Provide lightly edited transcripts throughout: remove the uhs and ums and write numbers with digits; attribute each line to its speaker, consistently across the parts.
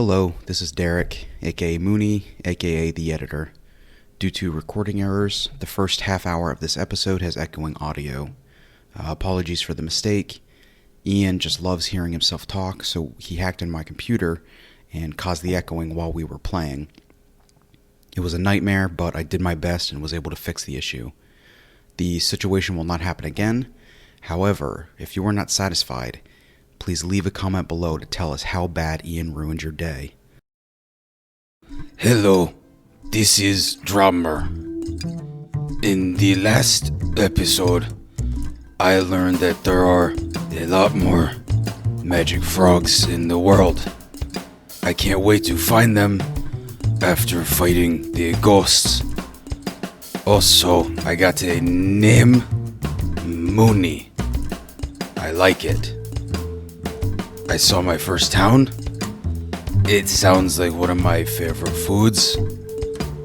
Speaker 1: Hello, this is Derek, aka Moony, aka the editor. Due to recording errors, the first half hour of this episode has echoing audio. Apologies for the mistake. Ian just loves hearing himself talk, so he hacked in my computer and caused the echoing while we were playing. It was a nightmare, but I did my best and was able to fix the issue. The situation will not happen again. However, if you are not satisfied, please leave a comment below to tell us how bad Ian ruined your day.
Speaker 2: Hello, this is DRAUMR. In the last episode, I learned that there are a lot more magic frogs in the world. I can't wait to find them after fighting the ghosts. Also, I got a name, Moony. I like it. I saw my first town. It sounds like one of my favorite foods.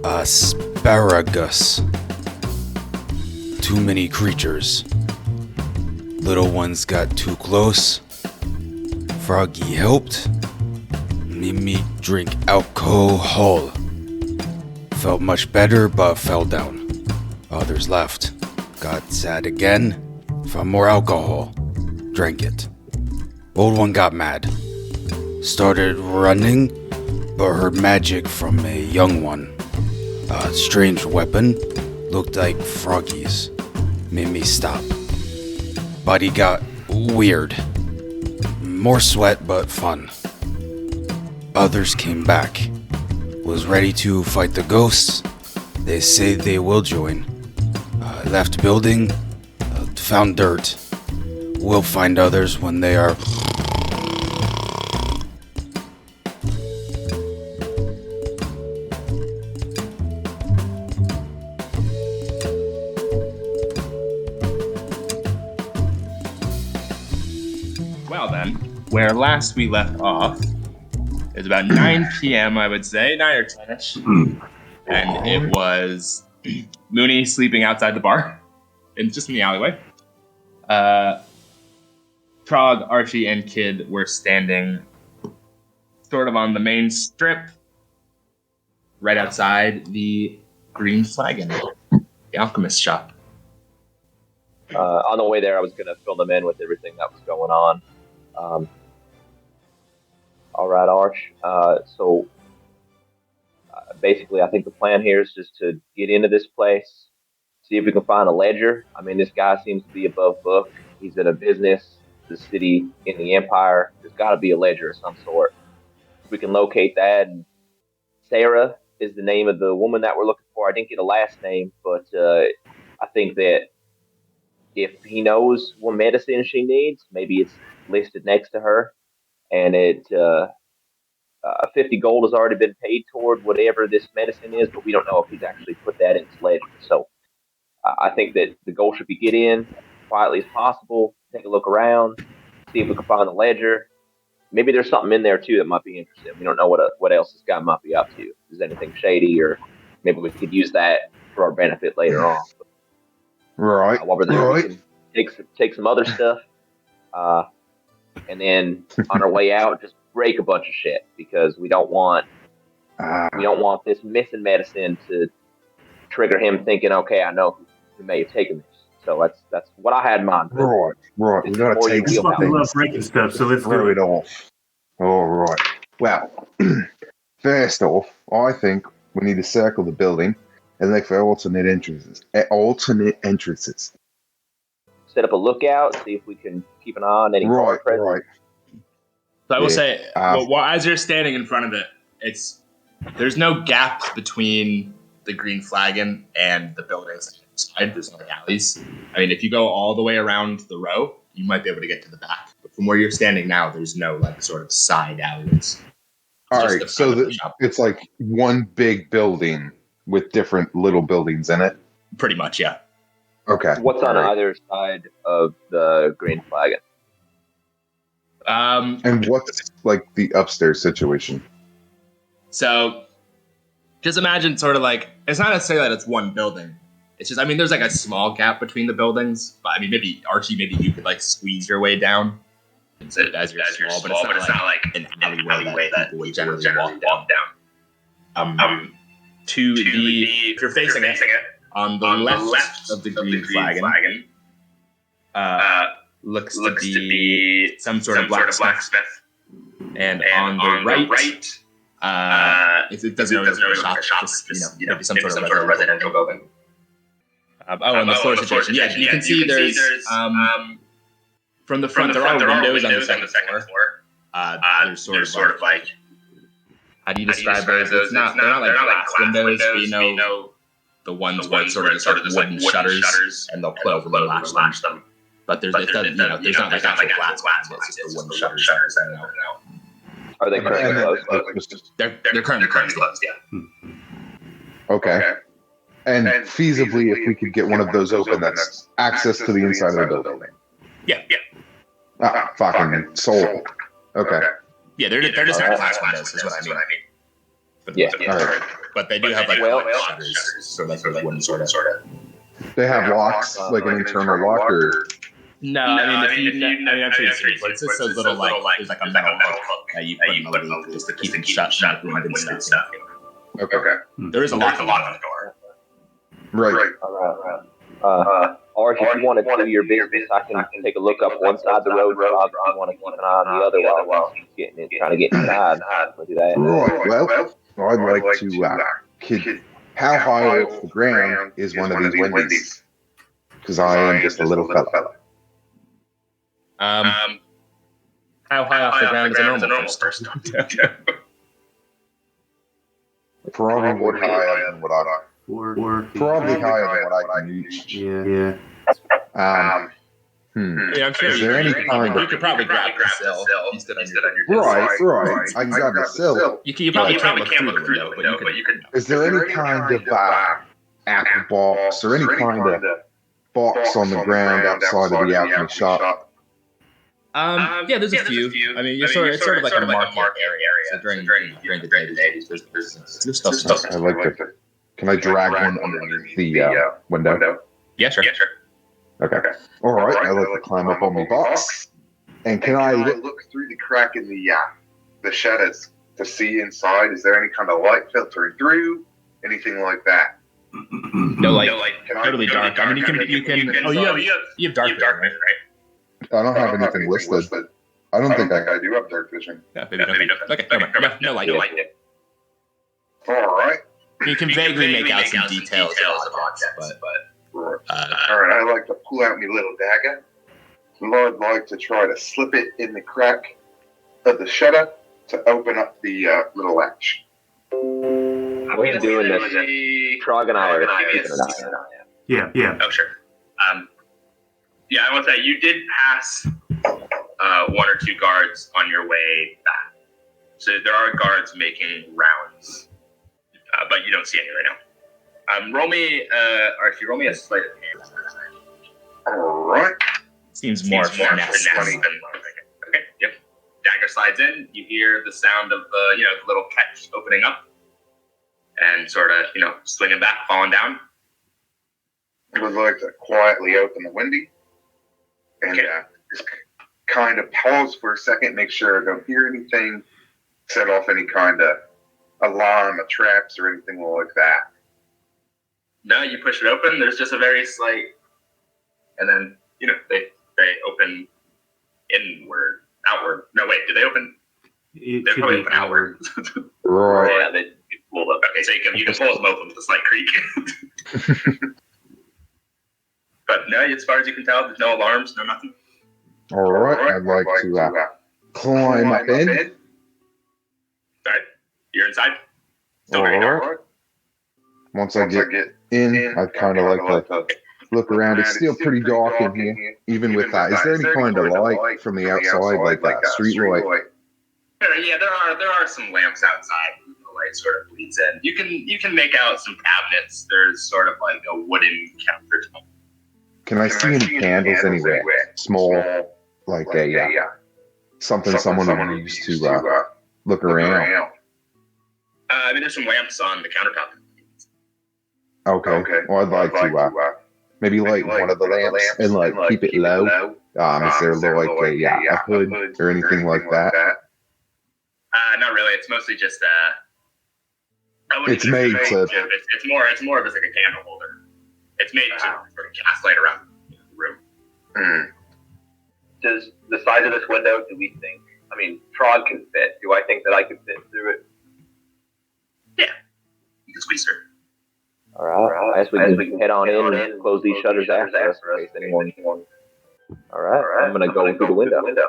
Speaker 2: Asparagus. Too many creatures. Little ones got too close. Froggy helped. Made me drink alcohol. Felt much better, but fell down. Others left. Got sad again. Found more alcohol. Drank it. Old one got mad. Started running, but heard magic from a young one. A strange weapon. Looked like froggies. Made me stop. Body got weird. More sweat, but fun. Others came back. Was ready to fight the ghosts. They say they will join. Left building. Found dirt. We'll find others when they are...
Speaker 3: Well then, where last we left off is about 9 p.m. I would say, 9 or 10ish, and it was Moony sleeping outside the bar, just in the alleyway. Trogg, Archie, and Kid were standing sort of on the main strip, right outside the Green Flagon, the alchemist shop.
Speaker 4: On the way there, I was going to fill them in with everything that was going on. All right, Arch. So basically, I think the plan here is just to get into this place, see if we can find a ledger. I mean, this guy seems to be above book. He's in a business, the city, in the empire. There's got to be a ledger of some sort. If we can locate that. And Sarah is the name of the woman that we're looking for. I didn't get a last name, but I think that if he knows what medicine she needs, maybe it's listed next to her, and 50 gold has already been paid toward whatever this medicine is, but we don't know if he's actually put that in his ledger. So I think that the goal should be get in quietly as possible, take a look around, see if we can find the ledger. Maybe there's something in there too that might be interesting. We don't know what else this guy might be up to. If there's anything shady, or maybe we could use that for our benefit later on.
Speaker 5: Right.
Speaker 4: While we're there, we can take some other stuff, and then on our way out, just break a bunch of shit, because we don't want this missing medicine to trigger him thinking, okay, I know who may have taken this. So that's what I had in mind.
Speaker 5: Right. We gotta take
Speaker 6: I fucking love breaking stuff, so let's
Speaker 5: throw
Speaker 6: do
Speaker 5: it off. All right. Well, first off, I think we need to circle the building and look for alternate entrances.
Speaker 4: Set up a lookout, see if we can keep an eye on any guard presence.
Speaker 5: Right.
Speaker 3: So I will say, as you're standing in front of it, there's no gap between the Green Flagon and the buildings inside. There's no alleys. I mean, if you go all the way around the row, you might be able to get to the back. But from where you're standing now, there's no sort of side alleyways.
Speaker 5: All right, so it's like one big building with different little buildings in it?
Speaker 3: Pretty much, yeah.
Speaker 5: Okay.
Speaker 4: What's on either side of the Green Flagon?
Speaker 5: And what's like the upstairs situation?
Speaker 3: So just imagine sort of like, it's not necessarily that it's one building. It's just, I mean, there's like a small gap between the buildings, but I mean, maybe Archie, maybe you could like squeeze your way down as you're small, but it's not like an alleyway that people would generally walk down. If you're facing it, on the left of the Green Flagon, looks to be some sort of blacksmith, and on the right, it doesn't really look like a shop, just maybe some sort of residential building. And the floor situation. Yeah, you can see there's from the front there are windows on the second floor. There's sort of like, how do you describe those? They're not like glass windows, but you know the ones where it's sort of just like wooden shutters, and they'll close and they'll latch them. But there's not like actual glass windows, it's just the wooden shutters.
Speaker 4: Are they currently closed?
Speaker 3: They're currently closed, yeah.
Speaker 5: Okay. And feasibly, if we could get one of those open, that's access to the inside of the building.
Speaker 3: Yeah.
Speaker 5: Fucking sold. Okay.
Speaker 3: Yeah, they're just not glass windows, is what I mean. But,
Speaker 4: yeah.
Speaker 5: All right.
Speaker 3: But they do have like shutters, sort of like wooden sort of.
Speaker 5: They have locks, like an internal lock, or?
Speaker 3: No, I'm sure you've seen it. It's just a little like there's like a metal hook that you put in the loop just to keep it shut and stuff.
Speaker 5: Okay.
Speaker 3: There is a lock on the door.
Speaker 5: Right.
Speaker 4: Or if you want to do your business, I can take a look up one side of the road. If you want to keep an eye on the other while he's trying to get inside, we'll do that.
Speaker 5: Right. Well, I'd like to how high off the ground is one of these windows? Because I am just a little fella.
Speaker 3: How high off the ground is a normal person?
Speaker 5: Probably higher than what I. Probably higher than what I can reach.
Speaker 6: Yeah.
Speaker 3: Yeah, I'm sure.
Speaker 5: Is there any kind of?
Speaker 3: You could probably grab the sill instead on your
Speaker 5: Right. I can grab the sill.
Speaker 3: You probably can't look through the window, but you could.
Speaker 5: Is there any kind of apple box or any kind of box on the ground outside of the alchemy shop?
Speaker 3: Yeah, there's a few. I mean, it's sort of like a market area. So during the day, there's stuff.
Speaker 5: I like to. Can I drag one underneath the window?
Speaker 3: Yeah, sure.
Speaker 5: Okay. All right. I like to climb up on my box. And can I
Speaker 7: look through the crack in the shutters to see inside? Is there any kind of light filtering through? Anything like that?
Speaker 3: No light. Totally dark. I mean, you can. Oh, you have dark vision, right?
Speaker 5: I don't have anything listed. I don't think I
Speaker 7: do have dark vision.
Speaker 3: Yeah, maybe don't. Okay, no light.
Speaker 7: All right.
Speaker 3: You can vaguely make out some details of objects, but
Speaker 7: all right. I like to pull out my little dagger. I'd like to try to slip it in the crack of the shutter to open up the little latch.
Speaker 4: How are you doing this? Trogg and I are keeping an eye on it.
Speaker 6: Yeah.
Speaker 3: Oh, sure. Yeah, I want to say you did pass one or two guards on your way back. So there are guards making rounds, but you don't see any right now. Archie, roll me a sleight of hand.
Speaker 7: All right.
Speaker 3: Seems more finesse than okay. Yep. Dagger slides in. You hear the sound of the little catch opening up, and sort of swinging back, falling down.
Speaker 7: I would like to quietly open the window and just kind of pause for a second, make sure I don't hear anything, set off any kind of alarm or traps or anything like that.
Speaker 3: No, you push it open. There's just a very slight, and then they open inward, outward. No, wait, do they open? They probably open outward.
Speaker 5: Right.
Speaker 3: Yeah, they pull up. Okay, so you can pull them open with a slight creak. But no, as far as you can tell, there's no alarms, no nothing.
Speaker 5: All right. I'd like to climb up in.
Speaker 3: All right, you're inside. Still very dark.
Speaker 5: Once I get in, I'd kind of like to look around. It's still pretty dark in here, even with that. Is there any kind of light from the outside, like that street light?
Speaker 3: Yeah, there are some lamps outside. The light sort of bleeds in. You can make out some cabinets. There's sort of like a wooden countertop.
Speaker 5: Can I see any candles anywhere? Small, like a something someone would use to look around.
Speaker 3: I mean, there's some lamps on the countertop.
Speaker 5: Okay. Well, I'd like to maybe light one of the lamps and like keep it low? Is there like a hood or anything like that?
Speaker 3: Not really. It's mostly just
Speaker 5: it's made to.
Speaker 3: It's more of just like a candle holder. It's made to sort of cast light around the room.
Speaker 4: Does the size of this window? Do we think? I mean, Trogg can fit. Do I think that I can fit through it?
Speaker 3: Yeah, you can squeeze through.
Speaker 4: All right. I guess we can head on in and close these shutters after us in case anyone. All right. I'm gonna go through the window. And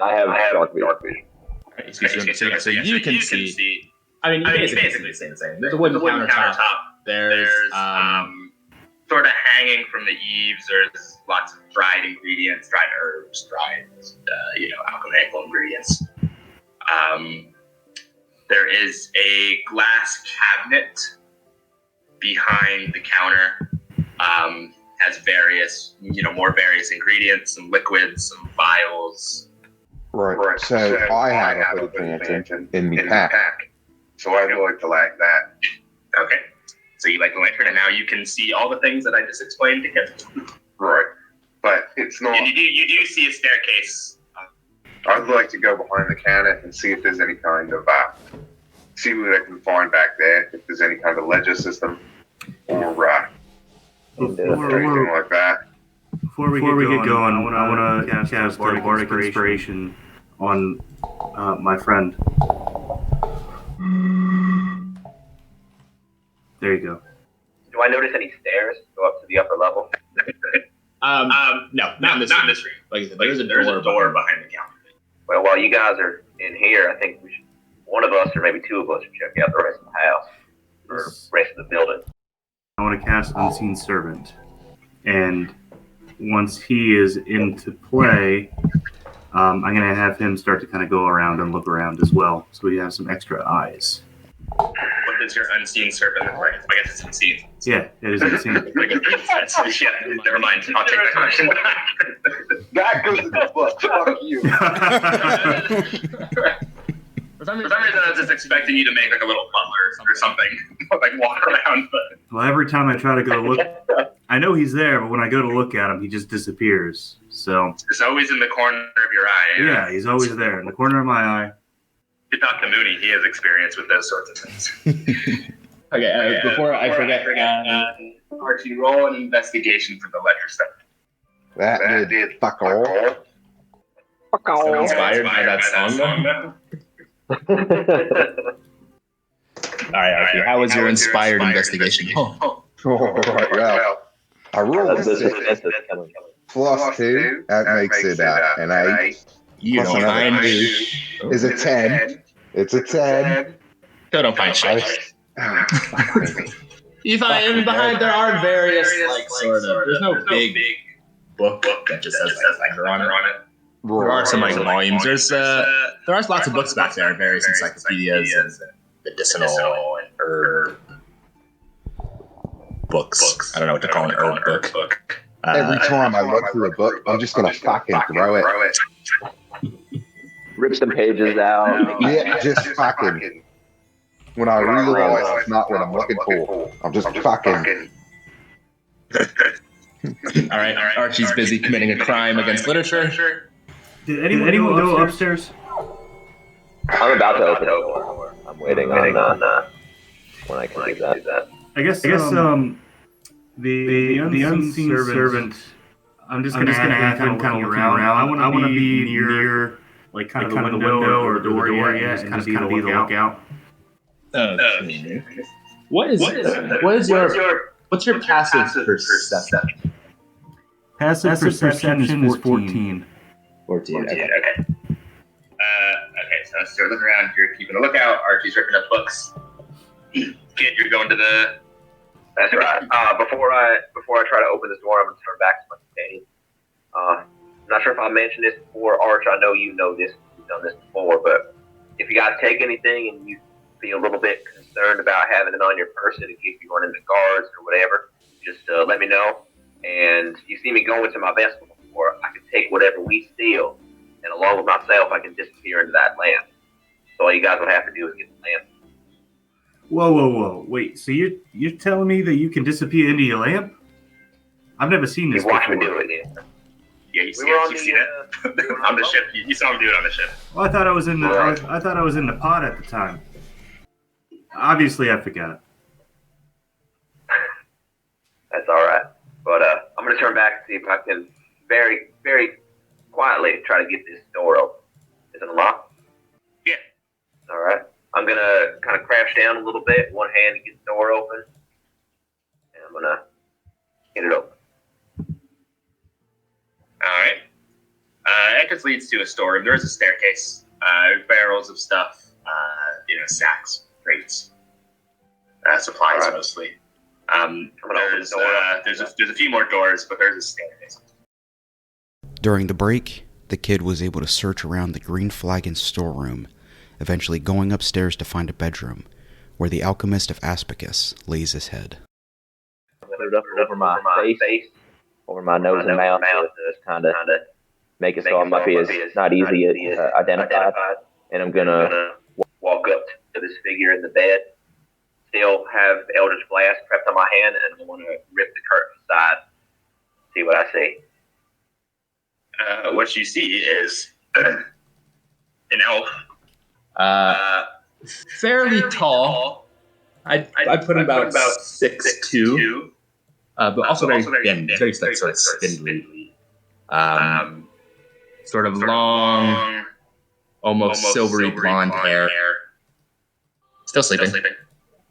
Speaker 4: I have dark vision.
Speaker 3: So you can see. I mean, you basically see the same. There's a wooden countertop. There's sort of hanging from the eaves. There's lots of dried ingredients, dried herbs, dried alchemical ingredients. There is a glass cabinet behind the counter. Has various, more various ingredients, some liquids, some vials.
Speaker 5: Right. So I have a hooded lantern in my pack.
Speaker 7: So I would like to light that.
Speaker 3: Okay. So you light the lantern, and now you can see all the things that I just explained to him.
Speaker 7: Right. But it's not.
Speaker 3: And you do see a staircase.
Speaker 7: I'd like to go behind the counter and see if there's any kind of see what I can find back there. If there's any kind of ledger system or anything like that.
Speaker 6: Before we get going, I want to cast Bardic Inspiration on my friend. There you go.
Speaker 4: Do I notice any stairs go up to the upper level?
Speaker 3: No, not in this room. Like I said, there's a door behind the counter.
Speaker 4: Well, while you guys are in here, I think one of us or maybe two of us should check out the rest of the house or the rest of the building.
Speaker 6: I want to cast Unseen Servant, and once he is into play, I'm going to have him start to kind of go around and look around as well, so we have some extra eyes.
Speaker 3: What is your Unseen Servant? I guess it's unseen.
Speaker 6: Yeah, it is unseen.
Speaker 3: Never mind. I'll take that question back.
Speaker 7: That goes in the book. Fuck you.
Speaker 3: For some reason, I was just expecting you to make like a little butler or something, like walk around. But
Speaker 6: well, every time I try to go look, I know he's there, but when I go to look at him, he just disappears. So
Speaker 3: it's always in the corner of your eye.
Speaker 6: Yeah, he's always there in the corner of my eye.
Speaker 3: You talk to Moony; he has experience with those sorts of things. Okay, before I forget, Archie, roll an investigation for the ledger stuff.
Speaker 5: That did fuck all.
Speaker 4: Fuck all.
Speaker 3: Inspired by that song, though? Alright, Archie, how was your inspired investigation?
Speaker 5: Right, well, I rolled a 6 plus 2. That makes it an 8.
Speaker 3: You don't find
Speaker 5: is a 10. It's a 10.
Speaker 3: Still don't find shit. You find behind there are various sort of. There's no big book that just says ledger on it. There are some volumes. There are lots of books back there, various encyclopedias and medicinal and herb books. I don't know what to call an herb book.
Speaker 5: Every time I look through a book, I'm just gonna fucking throw it.
Speaker 4: Rip some pages out.
Speaker 5: Yeah, just fucking. When I realize it's not what I'm looking for, I'm just fucking.
Speaker 3: All right. Archie's busy committing a crime against literature.
Speaker 6: Did anyone go upstairs?
Speaker 4: I'm about to open the door. I'm waiting on when I can do that.
Speaker 6: I guess the unseen servant. I'm just gonna have him kind of looking around. I want to be near like kind of the window or the door yet, and just kind of be the lookout.
Speaker 3: Okay. What's your passive perception?
Speaker 6: Passive perception is 14.
Speaker 3: 14. Okay. Okay, so let's look around. You're keeping a lookout. Archie's ripping up books. Kid, you're going to the.
Speaker 4: That's right. Before I try to open this door, I'm gonna turn back to my companion. I'm not sure if I mentioned this before, Arch. I know you know this. You've done this before, but if you guys take anything and you feel a little bit concerned about having it on your person in case you run into guards or whatever, just let me know. And you see me go into my vessel before, I can take whatever we steal, and along with myself, I can disappear into that lamp. So all you guys would have to do is get the lamp.
Speaker 6: Whoa. Wait, so you're telling me that you can disappear into your lamp? I've never seen this.
Speaker 4: You watched me
Speaker 6: before.
Speaker 4: do it. Yeah.
Speaker 3: Yeah, you've seen it on the ship. You saw him do it on the ship.
Speaker 6: Well, I thought I was in the. I thought I was in the pod at the time. Obviously, I forgot.
Speaker 4: That's all right. But I'm gonna turn back and see if I can very, very quietly try to get this door open. Is it unlocked?
Speaker 3: Yeah.
Speaker 4: All right. I'm gonna kind of crouch down a little bit, one hand to get the door open, and I'm gonna get it open.
Speaker 3: All right. That just leads to a storeroom. There is a staircase. Barrels of stuff. Sacks, crates, supplies mostly. There's a few more doors, but there's a staircase.
Speaker 1: During the break, the kid was able to search around the Green Flagon storeroom, eventually going upstairs to find a bedroom, where the alchemist of Aspicus lays his head.
Speaker 4: I'm gonna put it up over my face, over my nose and mouth, to just kind of make it so I might be as not easy identified. And I'm gonna walk up to this figure in the bed, still have Eldritch Blast prepped on my hand, and I want to rip the curtain aside, see what I see.
Speaker 3: What you see is an elf. Fairly tall. I put him about 6'2", but also very thin, very sort of spindly. Sort of long, almost silvery blonde hair. Still sleeping.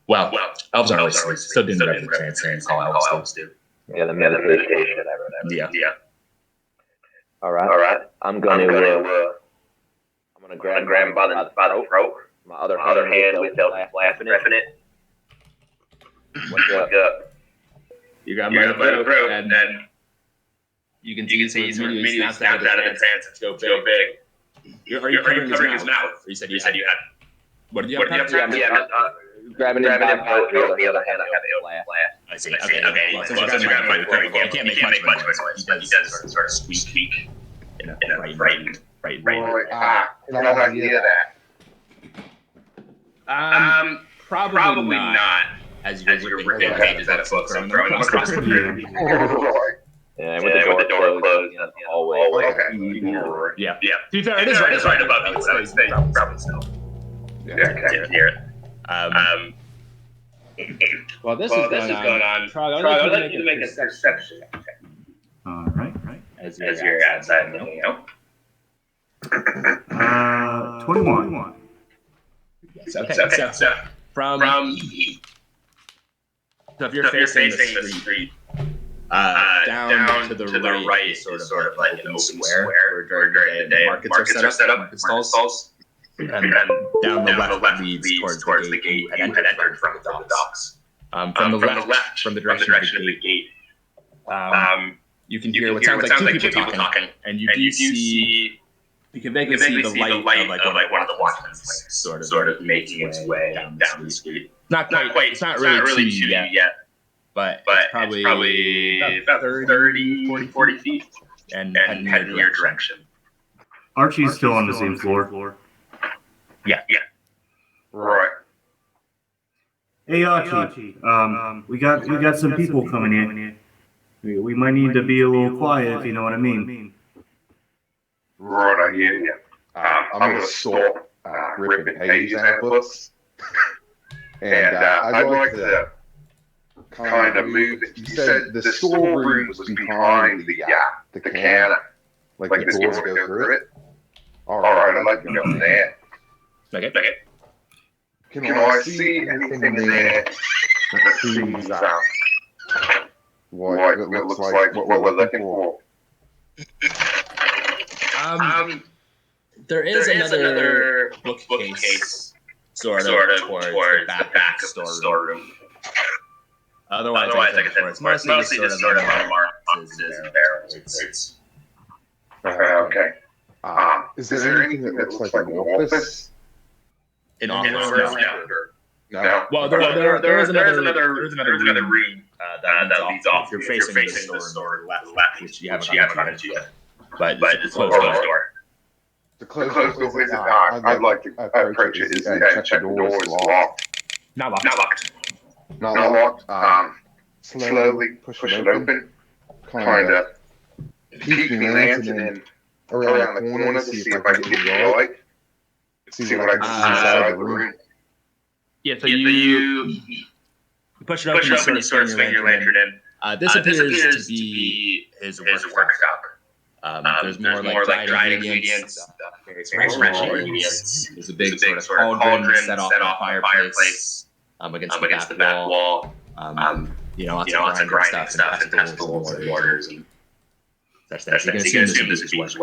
Speaker 3: Well, elves aren't always sleeping. Still doing whatever the transcendents call elves do.
Speaker 4: Yeah, the meditation, whatever.
Speaker 3: Yeah.
Speaker 4: All right. I'm gonna grab him by the throat. My other hand with Eldritch Blast prepping it. What's up?
Speaker 3: You got him by the throat, and then you can see he's immediately snaps out of the trance. It's go big. Are you covering his mouth? You said you had. What did you have?
Speaker 4: Grabbing him by the throat. The other hand, I have the Eldritch Blast.
Speaker 3: I see. Okay. Well, since you grabbed him by the throat, you can't make much noise, but he does sort of squeak. In a frightened.
Speaker 7: Can I hear that?
Speaker 3: Probably not. As you're ripping pages out of books and throwing them across the room.
Speaker 4: Yeah, with the door closed, in the hallway.
Speaker 7: Okay.
Speaker 3: Yeah. To be fair, it is right above you, so it's probably still.
Speaker 7: Yeah.
Speaker 3: Hear it. While this is going on, Trogg, I'd like you to make a perception check.
Speaker 6: All right.
Speaker 3: As you're outside looking out.
Speaker 6: 21.
Speaker 3: Yes, okay. So from if you're facing the street, down to the right is sort of like an open square where during the day markets are set up, market stalls. And then down the left leads towards the gate you had entered from the docks. From the left, from the direction of the gate, you can hear what sounds like two people talking, and you can vaguely see the light of one of the watchmen sort of making its way down the street. It's not really to you yet, but it's probably about 30, 40 feet, and heading in your direction.
Speaker 6: Archie's still on the same floor.
Speaker 3: Yeah.
Speaker 7: Right.
Speaker 6: Hey Archie, we got some people coming in. We might need to be a little quiet, if you know what I mean.
Speaker 7: Right, I hear you. I'm going to stop ripping pages out of books. And I'd like to kind of move it. You said the storeroom was behind the cannon. Like the doors go through it? Alright, I'd like to go there.
Speaker 3: Okay.
Speaker 7: Can I see anything in there that seems what it looks like what we're looking for?
Speaker 3: There is another bookcase sort of towards the back of the storeroom. Otherwise, like I said, it's mostly just sort of marked boxes and barrels.
Speaker 7: Okay. Is there anything that looks like an office?
Speaker 3: An office?
Speaker 7: No.
Speaker 3: Well, there is another room that leads off. You're facing the store left, which you haven't gotten into yet. But it's a closed door.
Speaker 7: The closed door is not. I'd like to approach it and check the door is locked.
Speaker 3: Not locked.
Speaker 7: Not locked. Slowly push it open. kind of peek me lance and then around the corner to see if I can get the light. See what I can see inside the room.
Speaker 3: Yeah, so you push it up and you sort of swing your lantern in. This appears to be his workshop. There's more like dried ingredients, fresh ingredients. There's a big sort of cauldron set off a fireplace against the back wall. Lots of grinding stuff and pestilence and mortars and such things. You can assume this is his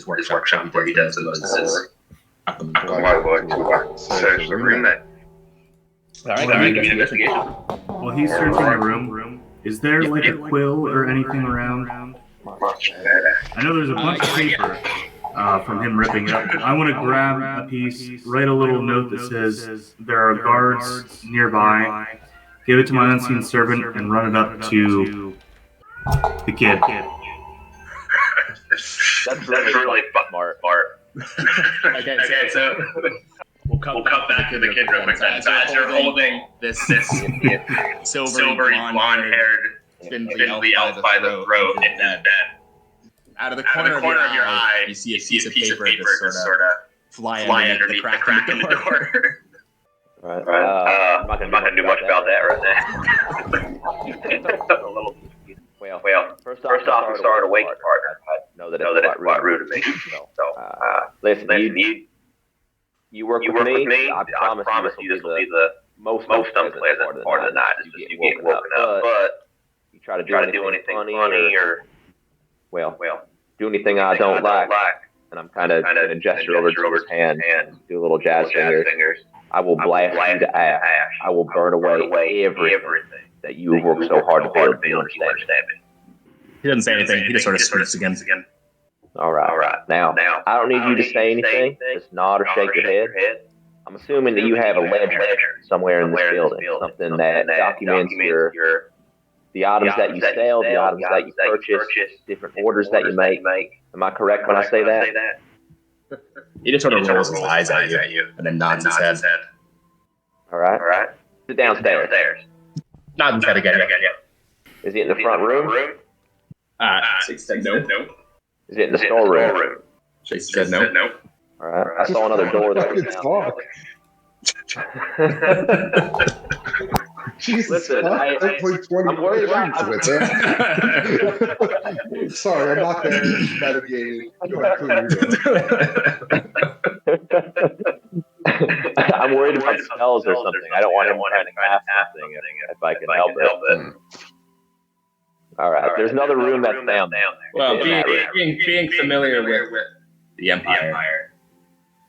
Speaker 3: workshop where he does most of his search the room then.
Speaker 6: All right, investigation. Well, he's searching the room. Is there like a quill or anything around? I know there's a bunch of paper from him ripping it up. I want to grab a piece, write a little note that says there are guards nearby. Give it to my unseen servant and run it up to the kid.
Speaker 4: That's really smart.
Speaker 3: Okay, so we'll cut back to the kid real quick. So as you're holding this silvery blonde-haired spindly elf by the throat in bed, out of the corner of your eye, you see a piece of paper just sort of fly underneath the crack in the door.
Speaker 4: Right. I'm not going to do much about that right now. Well, first off, I'm sorry to wake your partner. I know that it's quite rude of me. Listen, you work with me. I promise you this will be the most unpleasant part of the night, is just you getting woken up. But you try to do anything funny or do anything I don't like, and I'm kind of going to gesture over to his hand and do a little jazz fingers. I will blast you to ash. I will burn away everything that you have worked so hard to build. You understand me?
Speaker 3: He doesn't say anything. He just sort of smirks again.
Speaker 4: All right. Now, I don't need you to say anything. Just nod or shake your head. I'm assuming that you have a ledger somewhere in this building, something that documents the items that you sell, the items that you purchase, different orders that you make. Am I correct when I say that?
Speaker 3: He just sort of rolls his eyes at you and then nods his head.
Speaker 4: All right. Sit downstairs.
Speaker 3: Nod his head again.
Speaker 4: Is it in the front room?
Speaker 3: She said no.
Speaker 4: Is it in the storeroom?
Speaker 3: She said no.
Speaker 4: All right. I saw another door that was down.
Speaker 5: Jesus,
Speaker 4: listen,
Speaker 5: I played 20 questions with him. Sorry, I'm not there metagaming.
Speaker 4: I'm worried about spells or something. I don't want him trying to cast something if I can help it. All right, there's another room that's down there.
Speaker 3: Well, being familiar with the Empire,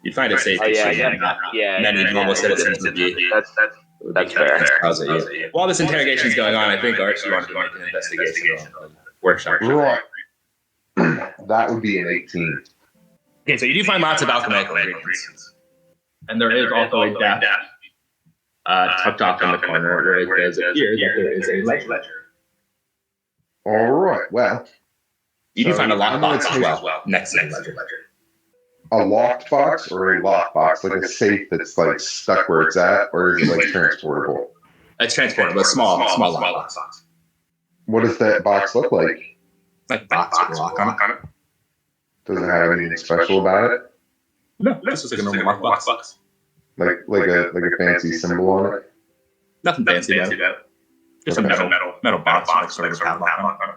Speaker 3: you'd find it safe to see many normal citizens would be.
Speaker 4: That's fair.
Speaker 3: While this interrogation is going on, I think Archie wants to make an investigation on the workshop.
Speaker 5: Right. That would be an 18.
Speaker 3: Okay, so you do find lots of alchemical ingredients. And there is also a desk tucked off in the corner where it appears that there is a ledger.
Speaker 5: All right, well.
Speaker 3: You do find a lockbox as well, next to the ledger.
Speaker 5: A locked box or a locked box, like a safe that's like stuck where it's at, or is it like transportable?
Speaker 3: It's transportable, a small lockbox.
Speaker 5: What does that box look like?
Speaker 3: Like a box with a lock on it.
Speaker 5: Does it have anything special about it?
Speaker 3: No, it's just like a normal lockbox.
Speaker 5: Like a fancy symbol on it?
Speaker 3: Nothing fancy about it. Just a metal box with sort of a padlock on it.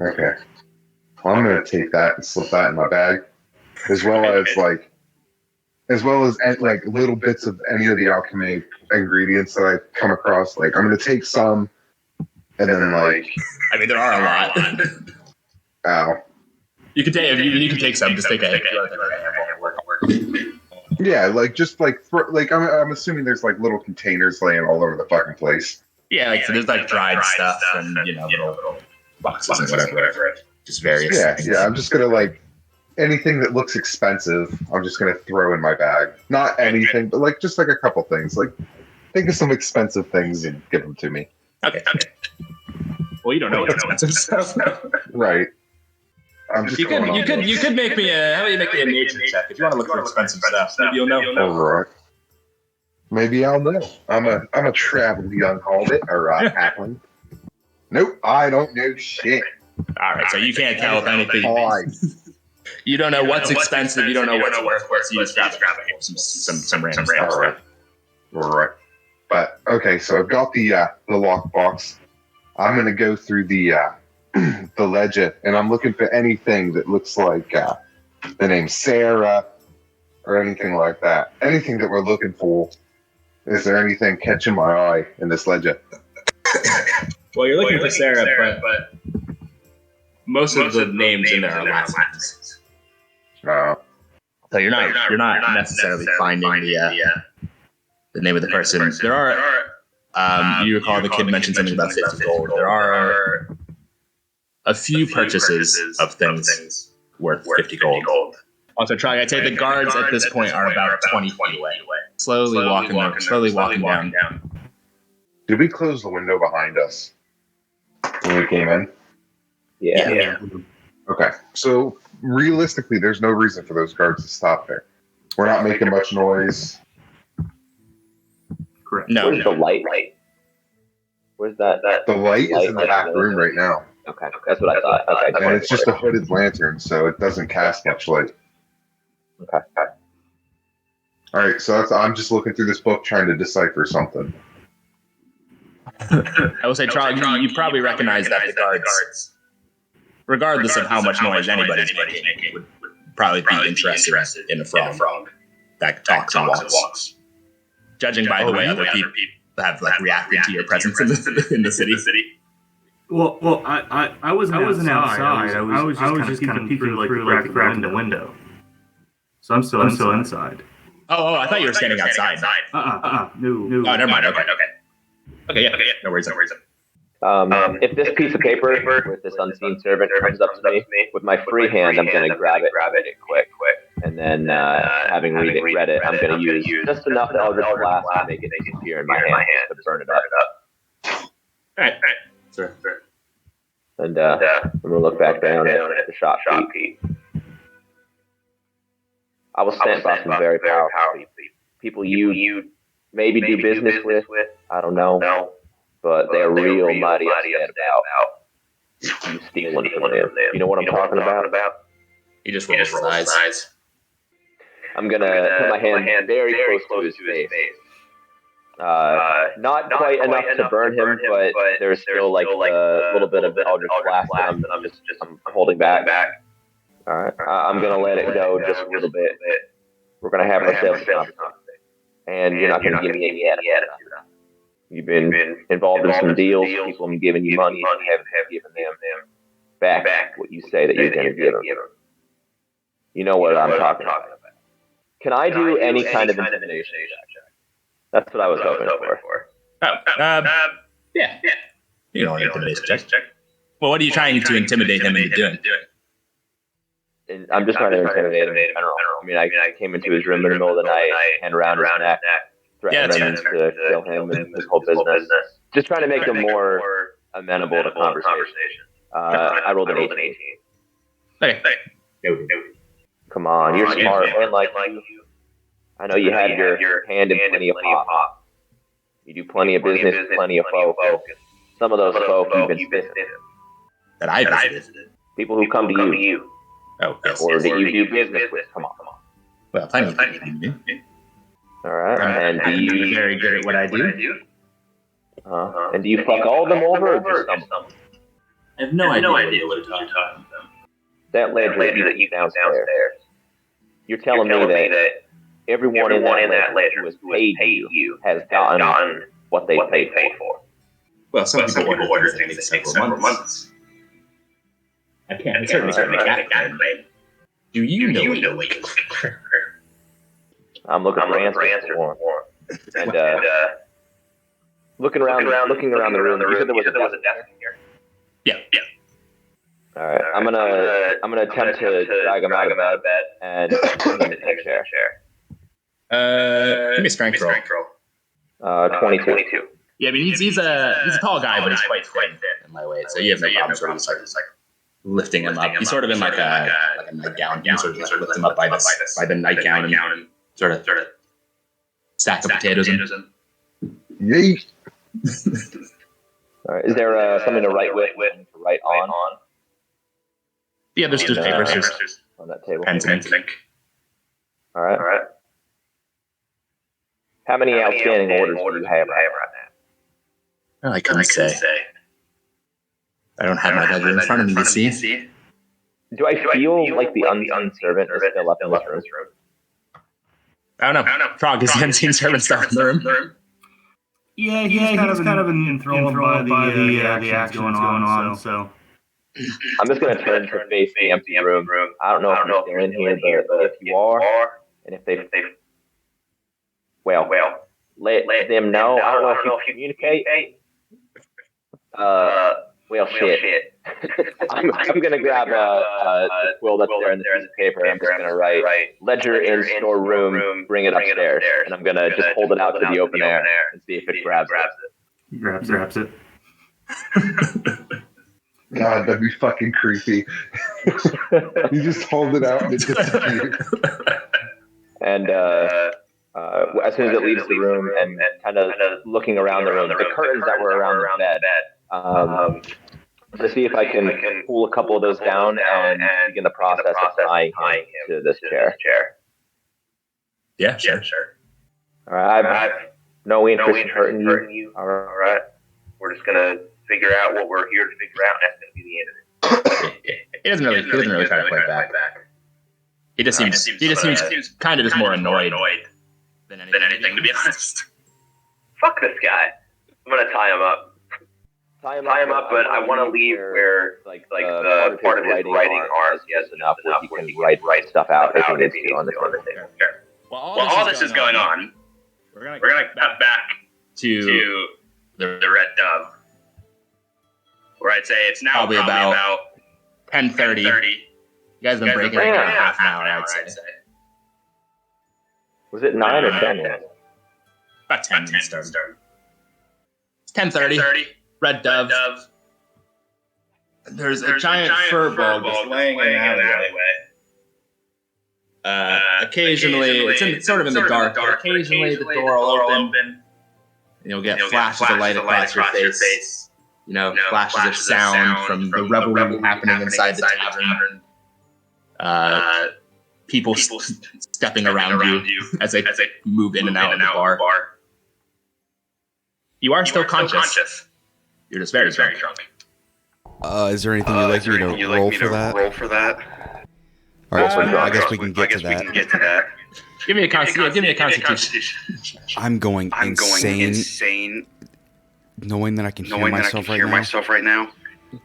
Speaker 5: Okay. Well, I'm gonna take that and slip that in my bag. As well as little bits of any of the alchemy ingredients that I come across. Like, I'm gonna take some, and then
Speaker 3: there are a lot.
Speaker 5: Ow.
Speaker 3: You can take some. Just take a hit.
Speaker 5: Yeah, I'm assuming there's like little containers laying all over the fucking place.
Speaker 3: Yeah, so there's like dried stuff and little boxes and whatever. Just various.
Speaker 5: Yeah. I'm just gonna anything that looks expensive, I'm just gonna throw in my bag. Not anything, but just a couple things. Think of some expensive things and give them to me.
Speaker 3: Okay. Well, you don't know what's expensive stuff.
Speaker 5: Right.
Speaker 3: You could make me how about you make me a nature check if you want to look for expensive stuff. Maybe you'll know.
Speaker 5: All right. Maybe I'll know. I'm a traveling young hobbit or halfling. Nope, I don't know shit.
Speaker 3: All right, so you can't tell if anything.
Speaker 5: 5.
Speaker 3: You don't know what's expensive. You don't know what's worth. So you just grab some random stuff.
Speaker 5: All right. But okay, so I've got the lockbox. I'm gonna go through the the ledger, and I'm looking for anything that looks like the name Sarah or anything like that. Anything that we're looking for. Is there anything catching my eye in this ledger?
Speaker 3: Well, you're looking for Sarah, but most of the names in there are last names. So you're not necessarily finding the name of the person. There are. You recall the kid mentioned something about 50 gold. There are a few purchases of things worth 50 gold. Also, Trogg, I'd say the guards at this point are about 20 feet away. Slowly walking down.
Speaker 5: Did we close the window behind us when we came in?
Speaker 4: Yeah.
Speaker 5: Okay. So realistically, there's no reason for those guards to stop there. We're not making much noise.
Speaker 6: Correct.
Speaker 4: Where's the light? Where's that?
Speaker 5: The light is in the back room right now.
Speaker 4: Okay, that's what I thought. Okay.
Speaker 5: And it's just a hooded lantern, so it doesn't cast much light.
Speaker 4: Okay.
Speaker 5: All right, so I'm just looking through this book trying to decipher something.
Speaker 3: I will say, Trogg, you probably recognize that the guards, regardless of how much noise anybody's making, would probably be interested in a frog that talks and walks. Judging by the way other people have reacted to your presence in the city.
Speaker 6: Well, I wasn't outside. I was just kind of peeking through the window. So I'm still inside.
Speaker 3: Oh, I thought you were standing outside.
Speaker 6: No.
Speaker 3: Oh, never mind. Okay, yeah. No worries.
Speaker 4: If this piece of paper with this unseen servant comes up to me with my free hand, I'm going to grab it quick, and then having read it, I'm going to use just enough Eldritch Blast to make it disappear in my hand to burn it up.
Speaker 3: All right. Sure.
Speaker 4: And I'm going to look back down at the shop Pete. I was sent by some very powerful people you maybe do business with. I don't know. But they're real mighty upset about you stealing from them. You know what I'm talking about?
Speaker 3: He just rolls his eyes.
Speaker 4: I'm going to put my hand very close to his face. Not quite enough to burn him, but there's still like a little bit of Eldritch Blast that I'm holding back. All right, I'm going to let it go just a little bit. We're going to have ourselves a conversation. And you're not going to give me any attitude. You've been involved in some deals. People have been giving you money. You haven't given them back what you say that you're going to give them. You know what I'm talking about. Can I do any kind of intimidation check? That's what I was hoping for.
Speaker 3: Yeah. You don't want an intimidation check. Well, what are you trying to intimidate him into doing?
Speaker 4: I'm just trying to intimidate him in general. I mean, I came into his room in the middle of the night, hand around his neck, threatened him to kill him and his whole business. Just trying to make him more amenable to conversation. I rolled an 18.
Speaker 3: Okay.
Speaker 4: Come on, you're smart. And like you, I know you had your hand in plenty of pop. You do plenty of business, plenty of folk. Some of those folk you've been visiting.
Speaker 3: That I visited.
Speaker 4: People who come to you.
Speaker 3: Oh, yes.
Speaker 4: Or that you do business with. Come on.
Speaker 3: Well, plenty of things.
Speaker 4: All right. And do you
Speaker 3: very good at what I do?
Speaker 4: And do you fuck all of them over or just some?
Speaker 3: I have no idea what you're talking about.
Speaker 4: That ledger that you downstairs. You're telling me that everyone in that ledger who has paid you has gotten what they paid for.
Speaker 3: Well, some people order things that take several months. I can't certainly that claim. Do you know what you're looking for?
Speaker 4: I'm looking for answers. And looking around the room, you said there was a desk in here?
Speaker 3: Yeah.
Speaker 4: All right, I'm gonna attempt to drag him out of bed and put him in a chair.
Speaker 3: Give me a strength roll.
Speaker 4: 22.
Speaker 3: Yeah, I mean he's a tall guy, but he's quite thin and lightweight, so you have no problem sort of just like lifting him up. He's sort of in like a nightgown. You sort of just lift him up by the nightgown and sort of stack of potatoes in.
Speaker 5: Yeet.
Speaker 4: All right, is there something to write with to write on?
Speaker 3: Yeah, there's papers.
Speaker 4: There's on that table.
Speaker 3: Pens and ink.
Speaker 4: All right. How many outstanding orders do you have right now?
Speaker 3: I couldn't say. I don't have my ledger in front of me to see.
Speaker 4: Do I feel like the unseen servant is still up in this room?
Speaker 3: I don't know. Trogg, is the unseen servant still in the room?
Speaker 6: Yeah, he's kind of enthralled by the actions going on. So
Speaker 4: I'm just going to turn to face the empty room. I don't know if you're still in here, but if you are, and if they well, let them know. I don't know if you communicate. Well, shit. I'm going to grab the quill that's there in the piece of paper. I'm just going to write ledger in storeroom, bring it upstairs. And I'm going to just hold it out to the open air and see if it grabs it.
Speaker 6: Grabs it.
Speaker 5: God, that'd be fucking creepy. You just hold it out and it disappears.
Speaker 4: And as soon as it leaves the room and kind of looking around the room, the curtains that were around the bed, to see if I can pull a couple of those down and begin the process of tying him to this chair.
Speaker 3: Yeah, sure.
Speaker 4: All right, I've no interest in hurting you. All right, we're just gonna figure out what we're here to figure out, and that's gonna be the end of it.
Speaker 3: He doesn't really try to play back. He just seems kind of just more annoyed than anything, to be honest.
Speaker 4: Fuck this guy. I'm gonna tie him up. Tie him up, but I want to leave where like the part of his writing arm he has enough where he can write stuff out if he needs to on the table.
Speaker 3: While all this is going on, we're gonna cut back to the Red Dove, where I'd say it's now probably about 10:30. You guys have been breaking it for half an hour, I'd say.
Speaker 4: Was it 9 or 10?
Speaker 3: About 10 minutes started. It's 10:30. Red Dove. There's a giant fur bug just laying in an alleyway. Occasionally, it's sort of in the dark, but occasionally the door will open. You'll get flashes of light across your face. Flashes of sound from the revelry happening inside the tavern. People stepping around you as they move in and out of the bar. You are still conscious. You're just very drunk.
Speaker 1: Is there anything you'd like me to roll for that? All right, so I guess we can get to that.
Speaker 3: Give me a constitution.
Speaker 1: I'm going insane knowing that I can hear myself right now.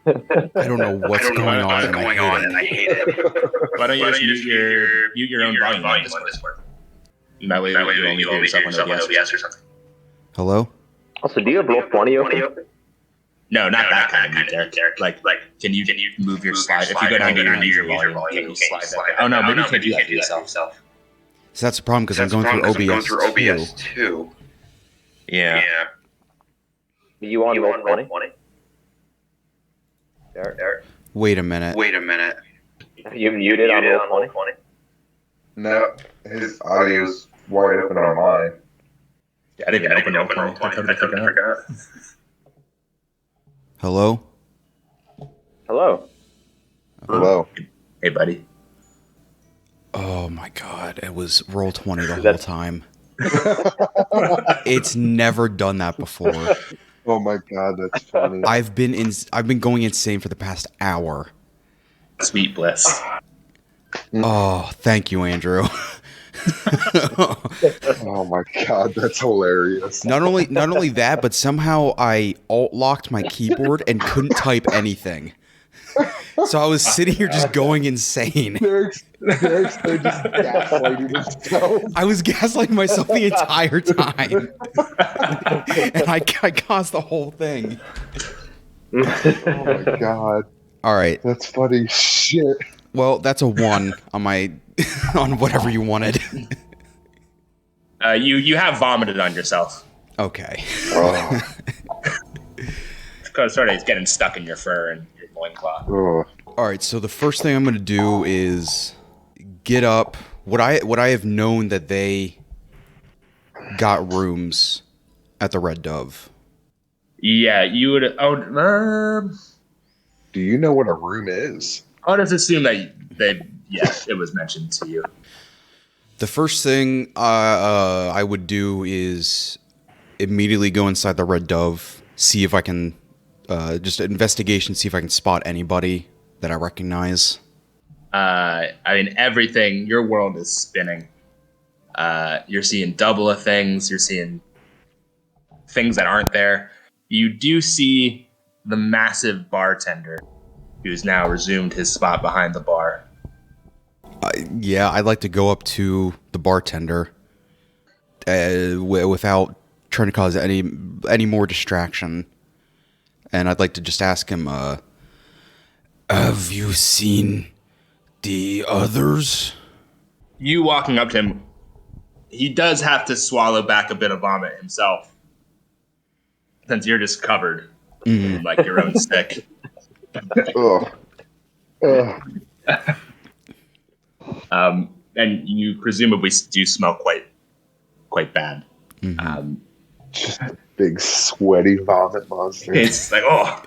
Speaker 1: I don't know what's going on, and I hate it.
Speaker 3: Why don't you just mute your own volume on Discord? That way you only hear yourself on OBS or something.
Speaker 1: Hello?
Speaker 4: Also, do you have roll 20 open?
Speaker 3: No, not that kind of mute, Derek. Like, can you move your slide? If you go down to your volume, can you slide that? Oh no, maybe you can't do that to yourself.
Speaker 1: So that's the problem because I'm going through OBS too.
Speaker 3: Yeah.
Speaker 4: You on roll 20? Derek.
Speaker 1: Wait a minute.
Speaker 4: You muted on roll 20?
Speaker 5: No, his audio's wide open on mine.
Speaker 3: Yeah, I didn't even open roll 20. I forgot.
Speaker 1: Hello?
Speaker 3: Hey, buddy.
Speaker 1: Oh my god, it was roll 20 the whole time. It's never done that before.
Speaker 5: Oh my god, that's funny.
Speaker 1: I've been going insane for the past hour.
Speaker 3: Sweet bliss.
Speaker 1: Oh, thank you, Andrew.
Speaker 5: Oh my god, that's hilarious.
Speaker 1: Not only that, but somehow I alt-locked my keyboard and couldn't type anything. So I was sitting here just going insane.
Speaker 5: Derek's just gaslighting himself.
Speaker 1: I was gaslighting myself the entire time. And I caused the whole thing.
Speaker 5: Oh my god.
Speaker 1: All right.
Speaker 5: That's funny shit.
Speaker 1: Well, that's a 1 on my on whatever you wanted.
Speaker 3: You have vomited on yourself.
Speaker 1: Okay.
Speaker 5: Oh.
Speaker 3: Because sort of it's getting stuck in your fur and your loincloth.
Speaker 5: Oh.
Speaker 1: All right, so the first thing I'm going to do is get up. Would I have known that they got rooms at the Red Dove?
Speaker 3: Yeah, you would.
Speaker 5: Do you know what a room is?
Speaker 3: I'll just assume that it was mentioned to you.
Speaker 1: The first thing I would do is immediately go inside the Red Dove, see if I can, just an investigation, see if I can spot anybody that I recognize.
Speaker 3: I mean, everything, your world is spinning. You're seeing double of things, you're seeing things that aren't there. You do see the massive bartender who's now resumed his spot behind the bar.
Speaker 1: Yeah, I'd like to go up to the bartender without trying to cause any more distraction. And I'd like to just ask him,
Speaker 2: have you seen the others?
Speaker 3: You walking up to him, he does have to swallow back a bit of vomit himself. Since you're just covered in, like, your own stick. And you presumably do smell quite bad.
Speaker 5: Just a big sweaty vomit monster.
Speaker 3: It's like, oh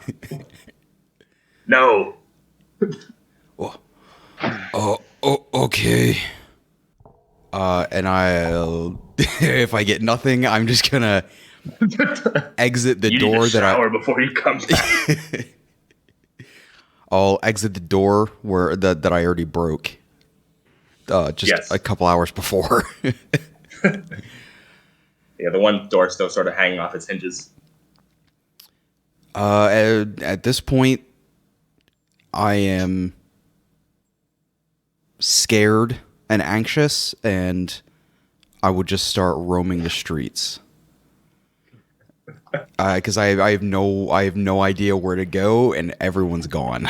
Speaker 3: no.
Speaker 2: Okay.
Speaker 1: and I'll, if I get nothing, I'm just gonna exit the door that I
Speaker 3: before you come back.
Speaker 1: I'll exit the door where that I already broke. A couple hours before.
Speaker 3: Yeah, the one door still sort of hanging off its hinges.
Speaker 1: At this point, I am scared and anxious, and I would just start roaming the streets. Because I have no idea where to go, and everyone's gone.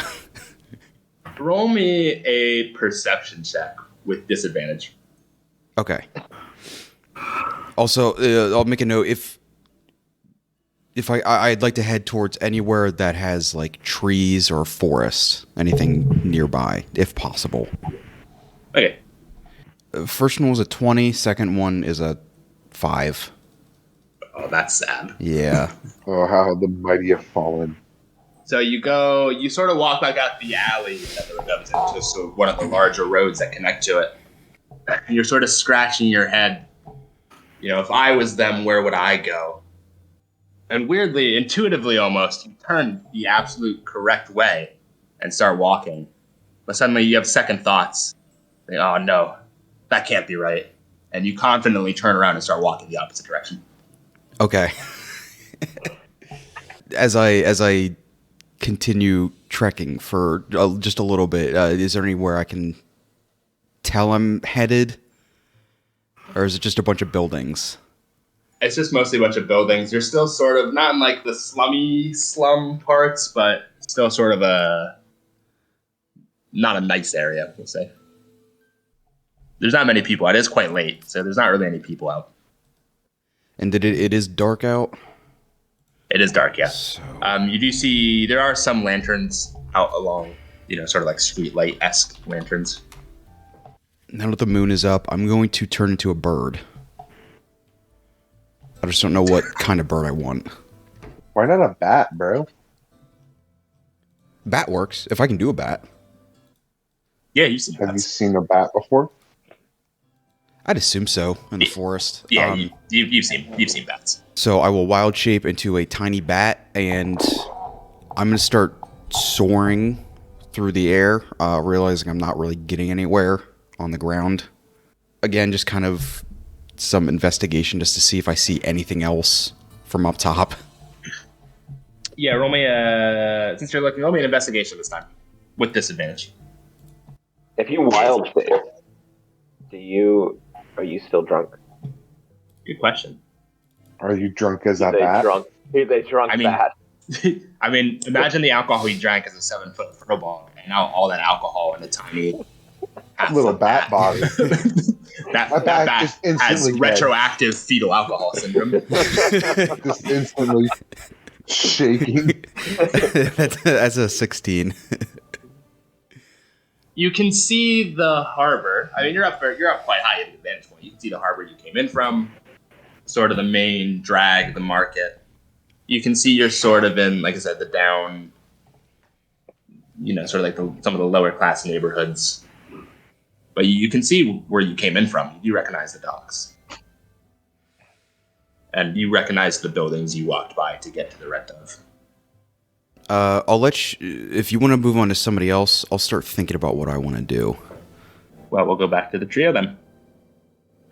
Speaker 3: Roll me a perception check with disadvantage.
Speaker 1: Okay. Also, I'll make a note if I'd like to head towards anywhere that has like trees or forest, anything nearby, if possible.
Speaker 3: Okay.
Speaker 1: First one was a 20. Second one is a 5.
Speaker 3: Oh, that's sad.
Speaker 1: Yeah.
Speaker 5: Oh, how the mighty have fallen.
Speaker 3: So you sort of walk back out the alley that the goes into, so one of the larger roads that connect to it. And you're sort of scratching your head. You know, if I was them, where would I go? And weirdly, intuitively almost, you turn the absolute correct way and start walking. But suddenly you have second thoughts. Like, oh no, that can't be right. And you confidently turn around and start walking the opposite direction.
Speaker 1: Okay. As I continue trekking for just a little bit, is there anywhere I can tell I'm headed? Or is it just a bunch of buildings?
Speaker 3: It's just mostly a bunch of buildings. You're still sort of, not in like the slum parts, but still sort of not a nice area, we'll say. There's not many people. It is quite late, so there's not really any people out.
Speaker 1: And it is dark out?
Speaker 3: It is dark, yeah.
Speaker 1: So...
Speaker 3: you do see, there are some lanterns out along, sort of like street light-esque lanterns.
Speaker 1: Now that the moon is up, I'm going to turn into a bird. I just don't know what kind of bird I want.
Speaker 5: Why not a bat, bro?
Speaker 1: Bat works, if I can do a bat.
Speaker 3: Yeah, you've seen bats.
Speaker 5: Have you seen a bat before?
Speaker 1: I'd assume so, in the forest.
Speaker 3: Yeah, you've seen bats.
Speaker 1: So I will wild shape into a tiny bat, and I'm going to start soaring through the air, realizing I'm not really getting anywhere on the ground. Again, just kind of some investigation just to see if I see anything else from up top.
Speaker 3: Yeah, roll me since you're looking, roll me an investigation this time with disadvantage.
Speaker 4: If you wild shape, are you still drunk?
Speaker 3: Good question.
Speaker 5: Are you drunk as a bat?
Speaker 4: Are they drunk bat?
Speaker 3: I mean, imagine the alcohol he drank as a 7-foot throw ball, and now all that alcohol in a tiny
Speaker 5: little bat body.
Speaker 3: that bat has retroactive fetal alcohol syndrome.
Speaker 5: Just instantly shaking.
Speaker 1: That's a 16.
Speaker 3: You can see the harbor. I mean, you're up quite high at the vantage point. You can see the harbor you came in from, sort of the main drag, the market. You can see you're sort of in, like I said, the sort of like some of the lower class neighborhoods. But you can see where you came in from. You recognize the docks. And you recognize the buildings you walked by to get to the Red Dove.
Speaker 1: I'll let you, if you want to move on to somebody else, I'll start thinking about what I want to do.
Speaker 3: Well, we'll go back to the trio then.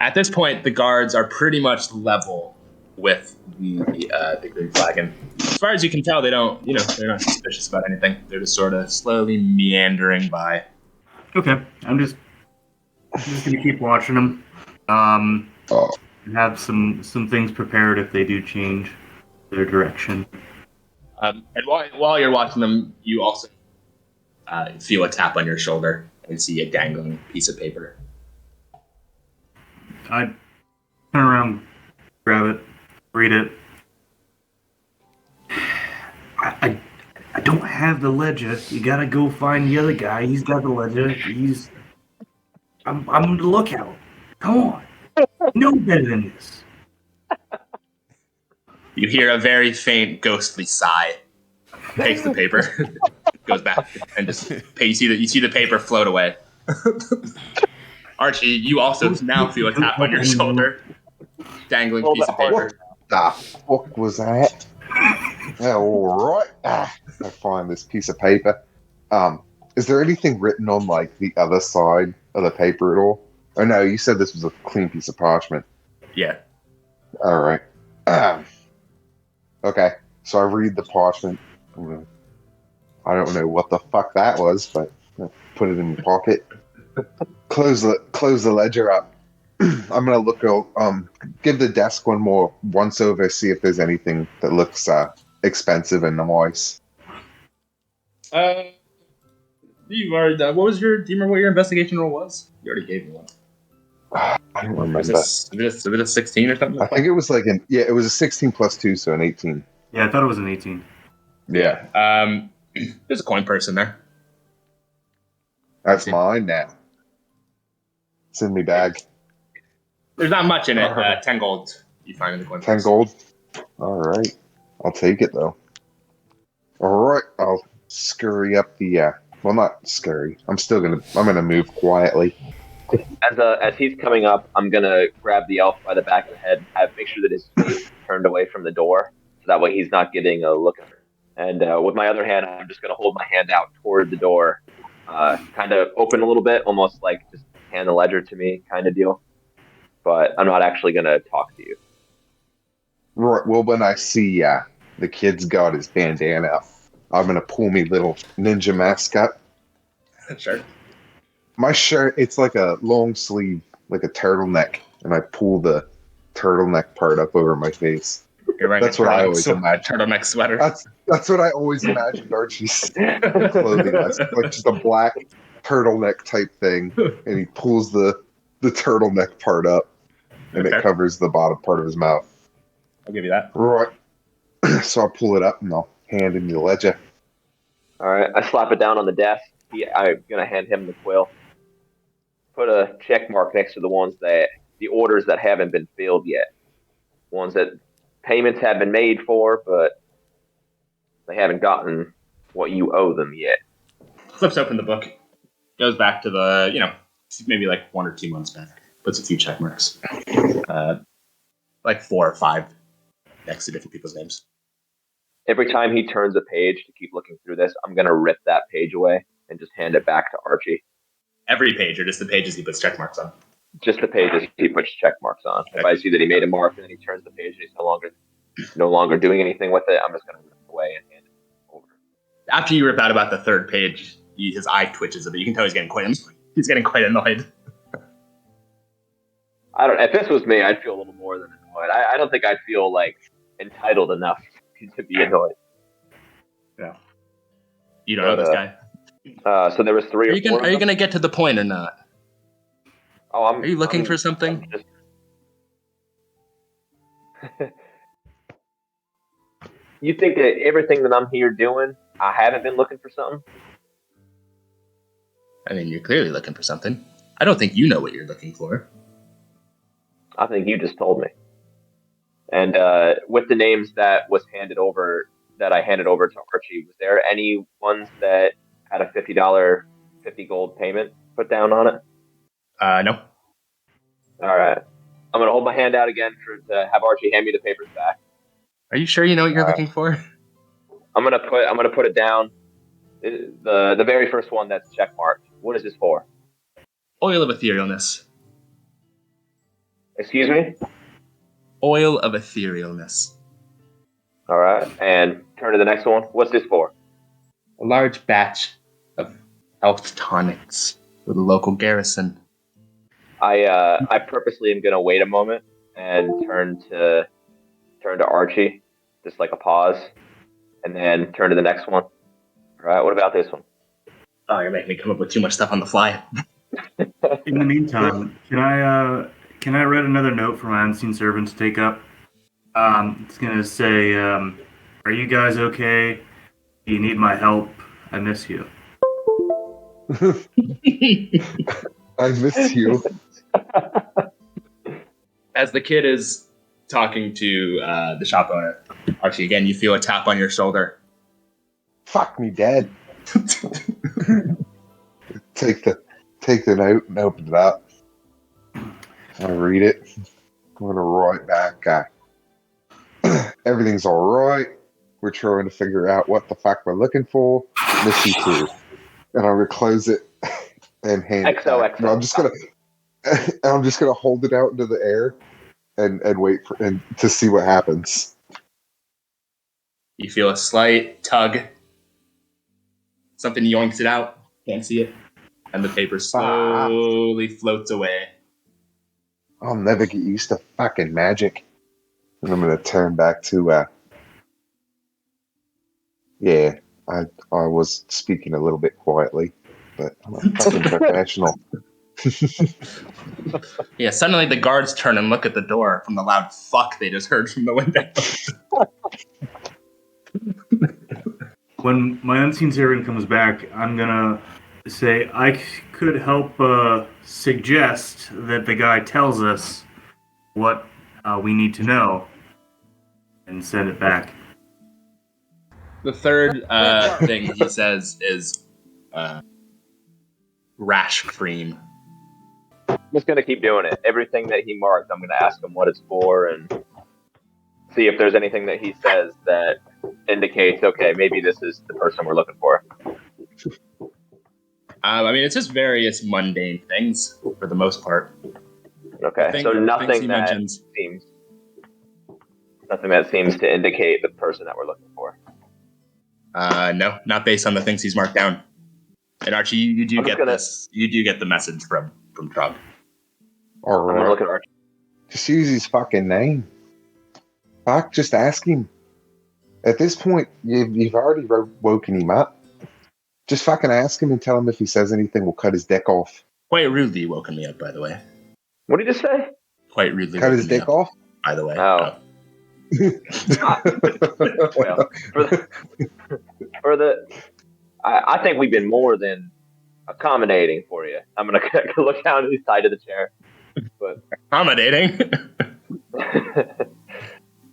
Speaker 3: At this point, the guards are pretty much level with the Green Flagon. As far as you can tell, they're not suspicious about anything. They're just sort of slowly meandering by.
Speaker 6: Okay, I'm just gonna keep watching them. Have some things prepared if they do change their direction.
Speaker 3: And while you're watching them, you also feel a tap on your shoulder and see a dangling piece of paper.
Speaker 6: I turn around, grab it, read it. I don't have the ledger. You gotta go find the other guy. He's got the ledger. I'm on the lookout. Come on. No better than this.
Speaker 3: You hear a very faint, ghostly sigh. Takes the paper, goes back, and just you see the paper float away. Archie, you also now feel a tap on your shoulder. Dangling piece of paper.
Speaker 5: What the fuck was that? All right. I find this piece of paper. Is there anything written on like the other side of the paper at all? Oh no, you said this was a clean piece of parchment.
Speaker 3: Yeah.
Speaker 5: All right. Okay. So I read the parchment. I don't know what the fuck that was, but put it in your pocket. Close the ledger up. I'm gonna look. Give the desk one more once over. See if there's anything that looks expensive and nice.
Speaker 3: You already. Do you remember what your investigation roll was? You already gave me one.
Speaker 5: I don't remember.
Speaker 3: Was it a 16 or something?
Speaker 5: I think it was it was a 16 plus 2, so an 18.
Speaker 6: Yeah, I thought it was an 18.
Speaker 3: Yeah. There's a coin purse in there.
Speaker 5: That's mine now. It's in my bag.
Speaker 3: There's not much in it. 10 gold you find in the coin purse.
Speaker 5: 10 gold? All right. I'll take it, though. All right. I'll scurry up the... well, not scurry. I'm going to move quietly.
Speaker 4: As he's coming up, I'm going to grab the elf by the back of the head, make sure that his face is turned away from the door, so that way he's not getting a look at her. And with my other hand, I'm just going to hold my hand out toward the door, kind of open a little bit, almost like just hand the ledger to me kind of deal. But I'm not actually going to talk to you.
Speaker 5: Right. Well, when I see the kid's got his bandana up, I'm going to pull me little ninja mask up.
Speaker 3: Sure.
Speaker 5: My shirt, it's like a long sleeve, like a turtleneck, and I pull the turtleneck part up over my face. That's what I always imagine.
Speaker 3: Turtleneck sweater.
Speaker 5: That's what I always imagined Archie's clothing as, like just a black turtleneck type thing, and he pulls the turtleneck part up, and it covers the bottom part of his mouth.
Speaker 3: I'll give you that.
Speaker 5: Right. So I'll pull it up, and I'll hand him the ledger.
Speaker 4: All right. I slap it down on the desk. I'm going to hand him the quill. Put a check mark next to the orders that haven't been filled yet. Ones that payments have been made for, but they haven't gotten what you owe them yet.
Speaker 3: Flips open the book. Goes back to maybe like 1 or 2 months back. Puts a few check marks. Like 4 or 5 next to different people's names.
Speaker 4: Every time he turns a page to keep looking through this, I'm going to rip that page away and just hand it back to Archie.
Speaker 3: Every page, or just the pages he puts check marks on?
Speaker 4: Just the pages he puts check marks on. If I see that he made a mark and then he turns the page and he's no longer doing anything with it, I'm just going to rip it away and hand it over.
Speaker 3: After you rip out about the 3rd page, his eye twitches a bit. You can tell he's getting quite annoyed.
Speaker 4: If this was me, I'd feel a little more than annoyed. I don't think I'd feel like entitled enough to be annoyed.
Speaker 3: Yeah. You don't know this guy?
Speaker 4: So there was 3 or 4.
Speaker 3: Are you going to get to the point or not?
Speaker 4: Oh,
Speaker 3: are you looking for something?
Speaker 4: You think that everything that I'm here doing, I haven't been looking for something?
Speaker 3: I mean, you're clearly looking for something. I don't think you know what you're looking for.
Speaker 4: I think you just told me. And with the names that I handed over to Archie, was there any ones that had a $50 gold payment put down on it?
Speaker 3: No.
Speaker 4: All right. I'm gonna hold my hand out again to have Archie hand me the papers back.
Speaker 3: Are you sure you know what you're looking for?
Speaker 4: I'm gonna put it down. The very first one that's check marked. What is this for?
Speaker 3: Oil of etherealness.
Speaker 4: Excuse me?
Speaker 3: Oil of etherealness.
Speaker 4: All right. And turn to the next one. What's this for?
Speaker 3: A large batch of health tonics for the local garrison.
Speaker 4: I purposely am gonna wait a moment and turn to Archie, just like a pause, and then turn to the next one. All right. What about this one?
Speaker 3: Oh, you're making me come up with too much stuff on the fly.
Speaker 6: In the meantime, can I read another note for my unseen servant to take up? It's gonna say, "Are you guys okay? Do you need my help? I miss you."
Speaker 5: I miss you.
Speaker 3: As the kid is talking to the shop owner, Archie, again, you feel a tap on your shoulder.
Speaker 5: Fuck me, Dad. Take the note and open it up. I read it. I'm gonna write back. Everything's all right. We're trying to figure out what the fuck we're looking for. Miss you too. And I'm gonna close it and hand it back. No, I'm just gonna hold it out into the air and wait to see what happens.
Speaker 3: You feel a slight tug. Something yoinks it out. Can't see it. And the paper slowly floats away.
Speaker 5: I'll never get used to fucking magic. And I'm gonna turn back to yeah, I was speaking a little bit quietly, but I'm a fucking professional.
Speaker 3: Yeah, suddenly the guards turn and look at the door from the loud fuck they just heard from the window.
Speaker 6: When my unseen servant comes back, I'm gonna say I could help suggest that the guy tells us what we need to know and send it back.
Speaker 3: The third thing he says is rash cream.
Speaker 4: I'm just gonna keep doing it. Everything that he marked, I'm gonna ask him what it's for and see if there's anything that he says that indicates, okay, maybe this is the person we're looking for.
Speaker 3: I mean, it's just various mundane things for the most part.
Speaker 4: Okay, so nothing that seems to indicate the person that we're looking for.
Speaker 3: No, not based on the things he's marked down. And Archie, you do get this. You do get the message from Trogg.
Speaker 5: All right.
Speaker 4: I'm gonna look at Archie.
Speaker 5: Just use his fucking name. Fuck, just ask him. At this point, you've already woken him up. Just fucking ask him and tell him if he says anything, we'll cut his dick off.
Speaker 3: Quite rudely woken me up, by the way.
Speaker 4: What did you just say?
Speaker 3: Quite rudely
Speaker 5: cut his dick
Speaker 3: up,
Speaker 5: off?
Speaker 3: By the way.
Speaker 4: Oh. Well, I think we've been more than accommodating for you. I'm gonna look down to the side of the chair. But
Speaker 3: accommodating.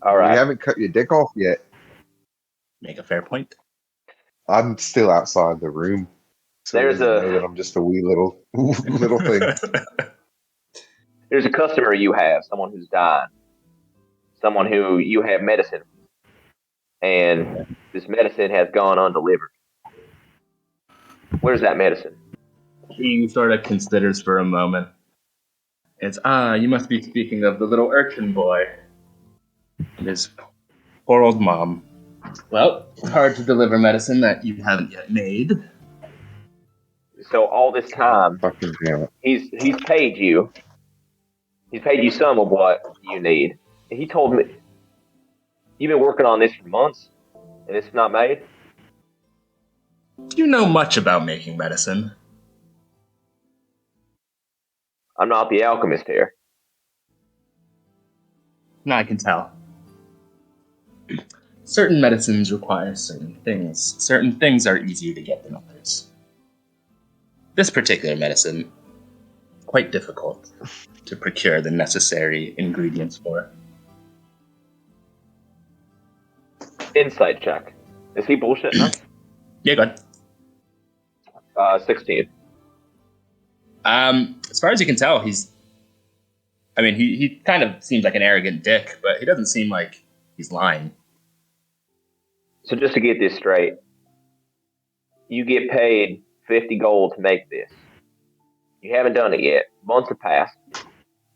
Speaker 4: All right.
Speaker 5: You haven't cut your dick off yet.
Speaker 3: Make a fair point.
Speaker 5: I'm still outside the room. So
Speaker 4: There's
Speaker 5: that I'm just a wee little thing.
Speaker 4: There's a customer you have, someone who's dying. Someone who you have medicine. And this medicine has gone undelivered. Where's that medicine?
Speaker 3: He sort of considers for a moment. It's, you must be speaking of the little urchin boy. And his poor old mom. Well, it's hard to deliver medicine that you haven't yet made.
Speaker 4: So all this time,
Speaker 5: Fucking damn it.
Speaker 4: he's paid you. He's paid you some of what you need. He told me you've been working on this for months, and it's not made.
Speaker 3: Do you know much about making medicine?
Speaker 4: I'm not the alchemist here.
Speaker 3: No, I can tell. Certain medicines require certain things. Certain things are easier to get than others. This particular medicine, quite difficult to procure the necessary ingredients for.
Speaker 4: Insight check. Is he bullshitting us?
Speaker 3: Yeah, go ahead.
Speaker 4: 16.
Speaker 3: As far as you can tell, he kind of seems like an arrogant dick, but he doesn't seem like he's lying.
Speaker 4: So just to get this straight, you get paid 50 gold to make this. You haven't done it yet. Months have passed.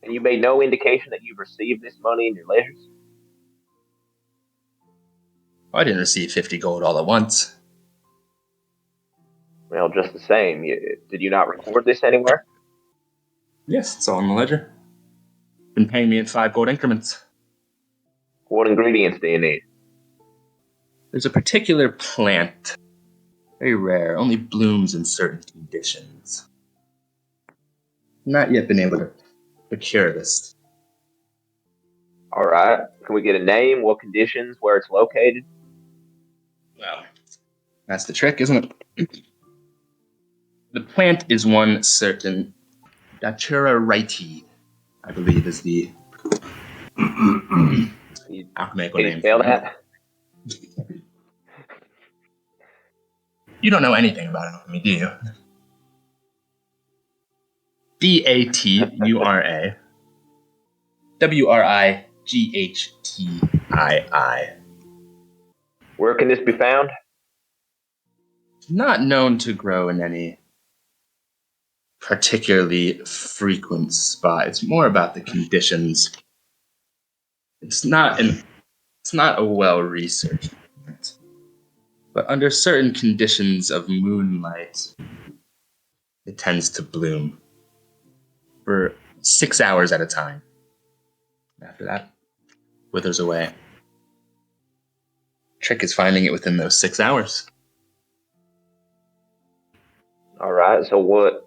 Speaker 4: And you made no indication that you've received this money in your leisures?
Speaker 3: I didn't receive 50 gold all at once.
Speaker 4: Well, just the same. Did you not record this anywhere?
Speaker 3: Yes, it's all in the ledger. Been paying me in 5 gold increments.
Speaker 4: What ingredients do you need?
Speaker 3: There's a particular plant. Very rare, only blooms in certain conditions. Not yet been able to procure this.
Speaker 4: All right. Can we get a name, what conditions, where it's located?
Speaker 3: Well, that's the trick, isn't it? The plant is one certain Datura riti, I believe is the alchemical name.
Speaker 4: Can you spell that?
Speaker 3: You don't know anything about alchemy, do you? Datura Wrighttii.
Speaker 4: Where can this be found?
Speaker 3: Not known to grow in any particularly frequent spot. It's more about the conditions. It's not a well-researched plant. But under certain conditions of moonlight, it tends to bloom for 6 hours at a time. After that, withers away. Trick is finding it within those 6 hours.
Speaker 4: All right. So what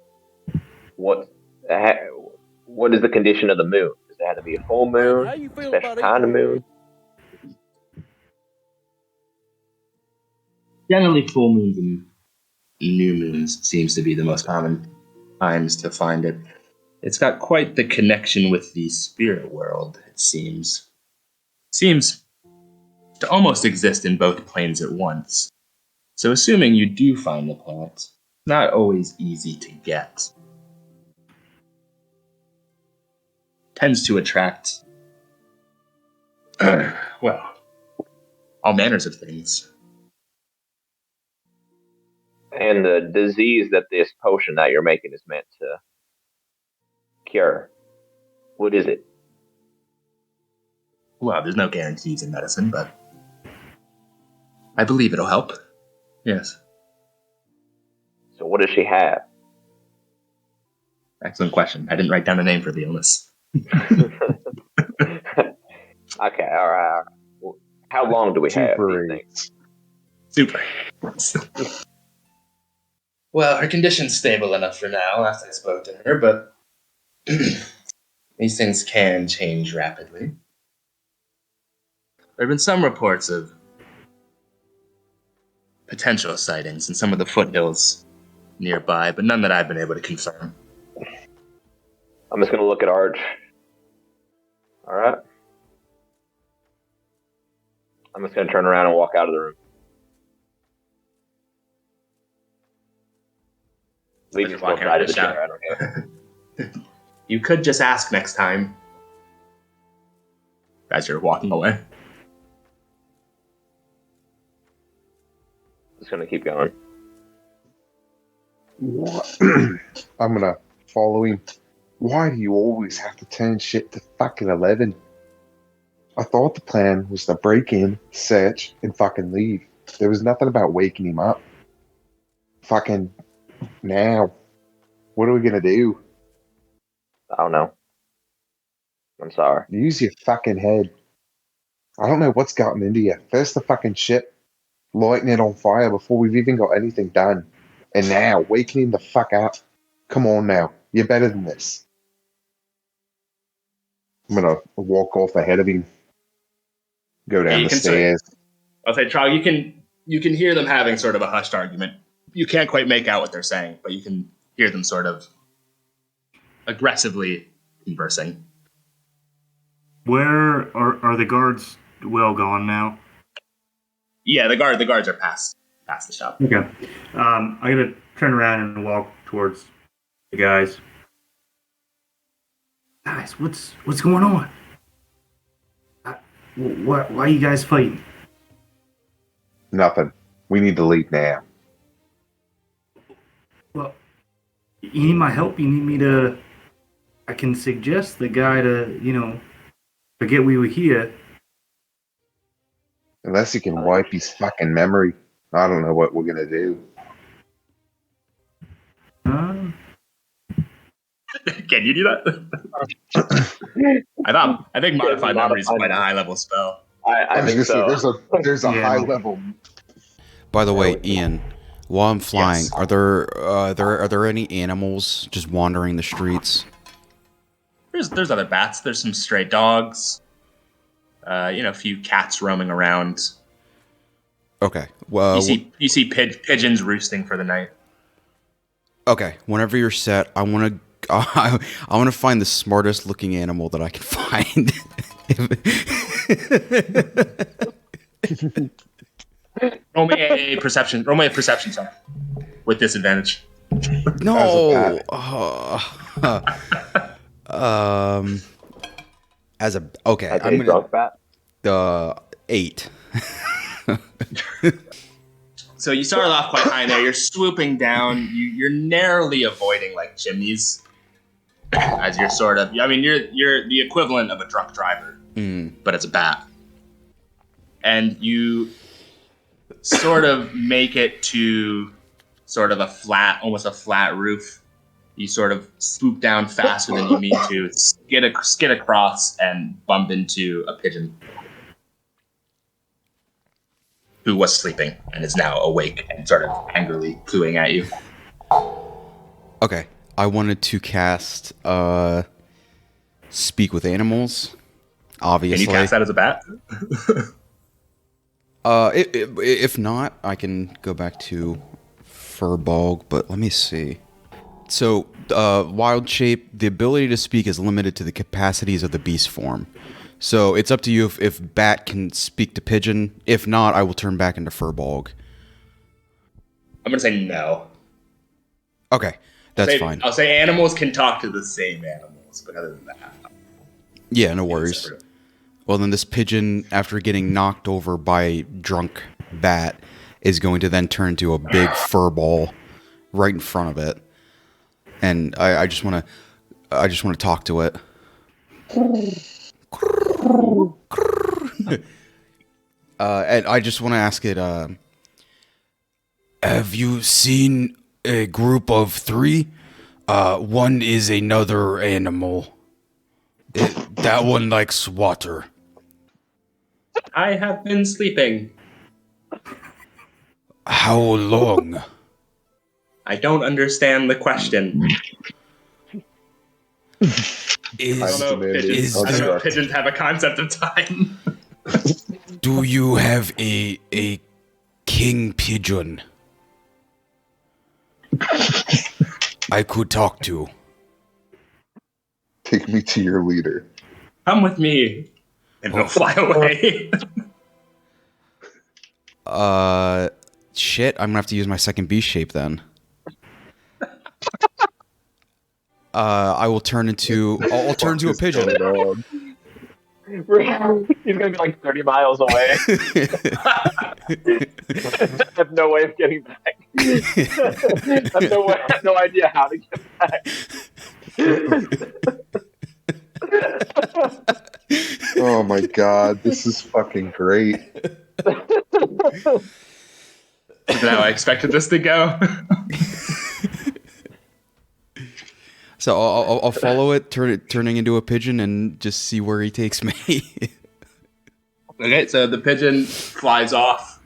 Speaker 4: is the condition of the moon? Does it have to be a full moon? A special kind of moon?
Speaker 3: Generally, full moons and new moons seems to be the most common times to find it. It's got quite the connection with the spirit world, it seems. Seems to almost exist in both planes at once. So assuming you do find the plant, it's not always easy to get. Tends to attract, all manners of things.
Speaker 4: And the disease that this potion that you're making is meant to cure, what is it?
Speaker 3: Well, there's no guarantees in medicine, but I believe it'll help. Yes.
Speaker 4: So what does she have?
Speaker 3: Excellent question. I didn't write down a name for the illness.
Speaker 4: Okay, all right. Well, how long do we have, do you think?
Speaker 3: Super. Well, her condition's stable enough for now, last I spoke to her, but these things can change rapidly. There have been some reports of potential sightings in some of the foothills nearby, but none that I've been able to confirm.
Speaker 4: I'm just going to look at Arch. All right. I'm just going to turn around and walk out of the room. We just walk out of the chair. I don't care.
Speaker 3: You could just ask next time as you're walking away.
Speaker 4: Just going to keep going.
Speaker 5: What? I'm going to follow him. Why do you always have to turn shit to fucking 11? I thought the plan was to break in, search, and fucking leave. There was nothing about waking him up. Fucking now. What are we gonna do?
Speaker 4: I don't know. I'm sorry.
Speaker 5: Use your fucking head. I don't know what's gotten into you. First the fucking ship, lighting it on fire before we've even got anything done. And now, waking him the fuck up. Come on now. You're better than this. I'm gonna walk off ahead of him. Go down the stairs.
Speaker 3: I'll say, Trogg, you can hear them having sort of a hushed argument. You can't quite make out what they're saying, but you can hear them sort of aggressively conversing.
Speaker 6: Where are the guards well gone now?
Speaker 3: Yeah, the guards are past the shop.
Speaker 6: Okay. I'm gonna try turn around and walk towards the guys. Guys, what's going on? Why are you guys fighting?
Speaker 5: Nothing. We need to leave now.
Speaker 6: Well, you need my help? You need me to... I can suggest the guy to, forget we were here.
Speaker 5: Unless he can wipe his fucking memory. I don't know what we're gonna do.
Speaker 3: Can you do that? I think modified memory is quite a high level spell.
Speaker 4: I think so.
Speaker 5: There's a high level.
Speaker 1: By the way, Ian, while I'm flying, are there any animals just wandering the streets?
Speaker 3: There's other bats. There's some stray dogs. A few cats roaming around.
Speaker 1: Okay. Well,
Speaker 3: you see pigeons roosting for the night.
Speaker 1: Okay. Whenever you're set, I want to find the smartest looking animal that I can find.
Speaker 3: Roll me a perception check with disadvantage.
Speaker 1: No. Okay. I'm gonna
Speaker 4: drunk bat.
Speaker 1: 8.
Speaker 3: So you started off quite high there. You're swooping down. You're narrowly avoiding like chimneys, as you're sort of. I mean, you're the equivalent of a drunk driver, but it's a bat, and you sort of make it to sort of almost a flat roof. You sort of swoop down faster than you mean to, skid across, and bump into a pigeon who was sleeping and is now awake and sort of angrily cooing at you.
Speaker 1: Okay. I wanted to cast Speak with Animals, obviously.
Speaker 3: Can you cast that as a bat?
Speaker 1: If not, I can go back to Furbog, but let me see. So, Wild Shape, the ability to speak is limited to the capacities of the beast form. So, it's up to you if Bat can speak to Pigeon. If not, I will turn back into Furbog.
Speaker 3: I'm going to say no.
Speaker 1: Okay, that's fine.
Speaker 3: I'll say animals can talk to the same animals, but other than that...
Speaker 1: Yeah, no worries. Well, then this pigeon, after getting knocked over by drunk Bat, is going to then turn into a big fur ball right in front of it. And I just want to talk to it. And I just want to ask it, have you seen a group of 3? One is another animal. That one likes water.
Speaker 3: I have been sleeping.
Speaker 1: How long?
Speaker 3: I don't understand the question. I don't know if pigeons have a concept of time.
Speaker 1: Do you have a king pigeon I could talk to?
Speaker 5: Take me to your leader.
Speaker 3: Come with me. And we'll fly away.
Speaker 1: Shit, I'm gonna have to use my second beast shape then. I'll turn into a pigeon.
Speaker 4: He's gonna be like 30 miles away. I have no way of getting back. I have no idea how to get back.
Speaker 5: Oh my god, this is fucking great.
Speaker 3: Is that how I expected this to go?
Speaker 1: So I'll follow it, turning into a pigeon, and just see where he takes me.
Speaker 3: Okay, so the pigeon flies off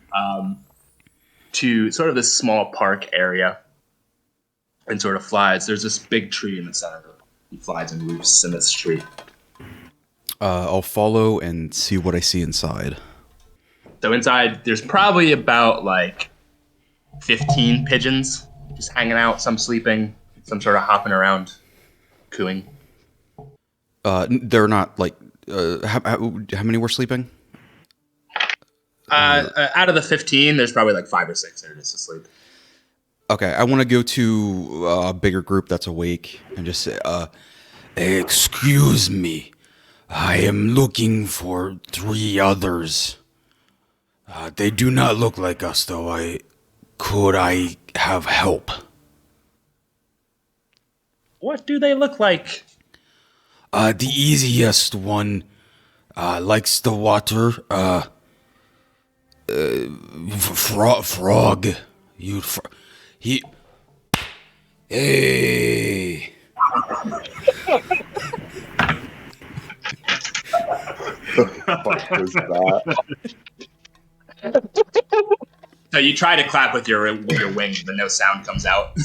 Speaker 3: to sort of this small park area and sort of flies. There's this big tree in the center of it. He flies and roosts in this tree.
Speaker 1: I'll follow and see what I see inside.
Speaker 3: So inside, there's probably about like 15 pigeons just hanging out, some sleeping, some sort of hopping around, cooing.
Speaker 1: They're not like, how many were sleeping?
Speaker 3: Out of the 15, there's probably like 5 or 6 that are just asleep.
Speaker 1: Okay, I want to go to a bigger group that's awake and just say,
Speaker 2: Excuse me. I am looking for 3 others. They do not look like us, though. Could I have help?
Speaker 3: What do they look like?
Speaker 2: The easiest one likes the water. Frog. He. Hey.
Speaker 5: The fuck was that?
Speaker 3: So you try to clap with your wings, but no sound comes out.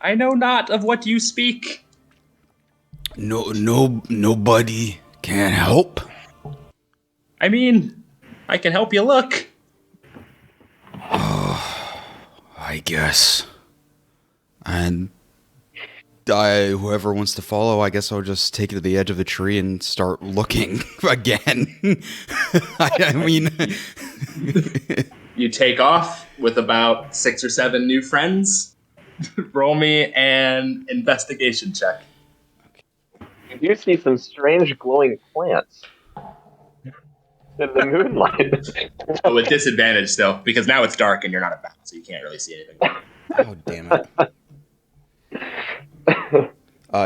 Speaker 3: I know not of what you speak.
Speaker 2: Nobody can help.
Speaker 3: I mean, I can help you look.
Speaker 2: I guess.
Speaker 1: and whoever wants to follow, I guess I'll just take it to the edge of the tree and start looking again. I mean,
Speaker 3: You take off with about 6 or 7 new friends. Roll me an investigation check.
Speaker 4: You do see some strange glowing plants in the moonlight.
Speaker 3: But with disadvantage still, because now it's dark and you're not about, so you can't really see anything.
Speaker 1: oh damn it.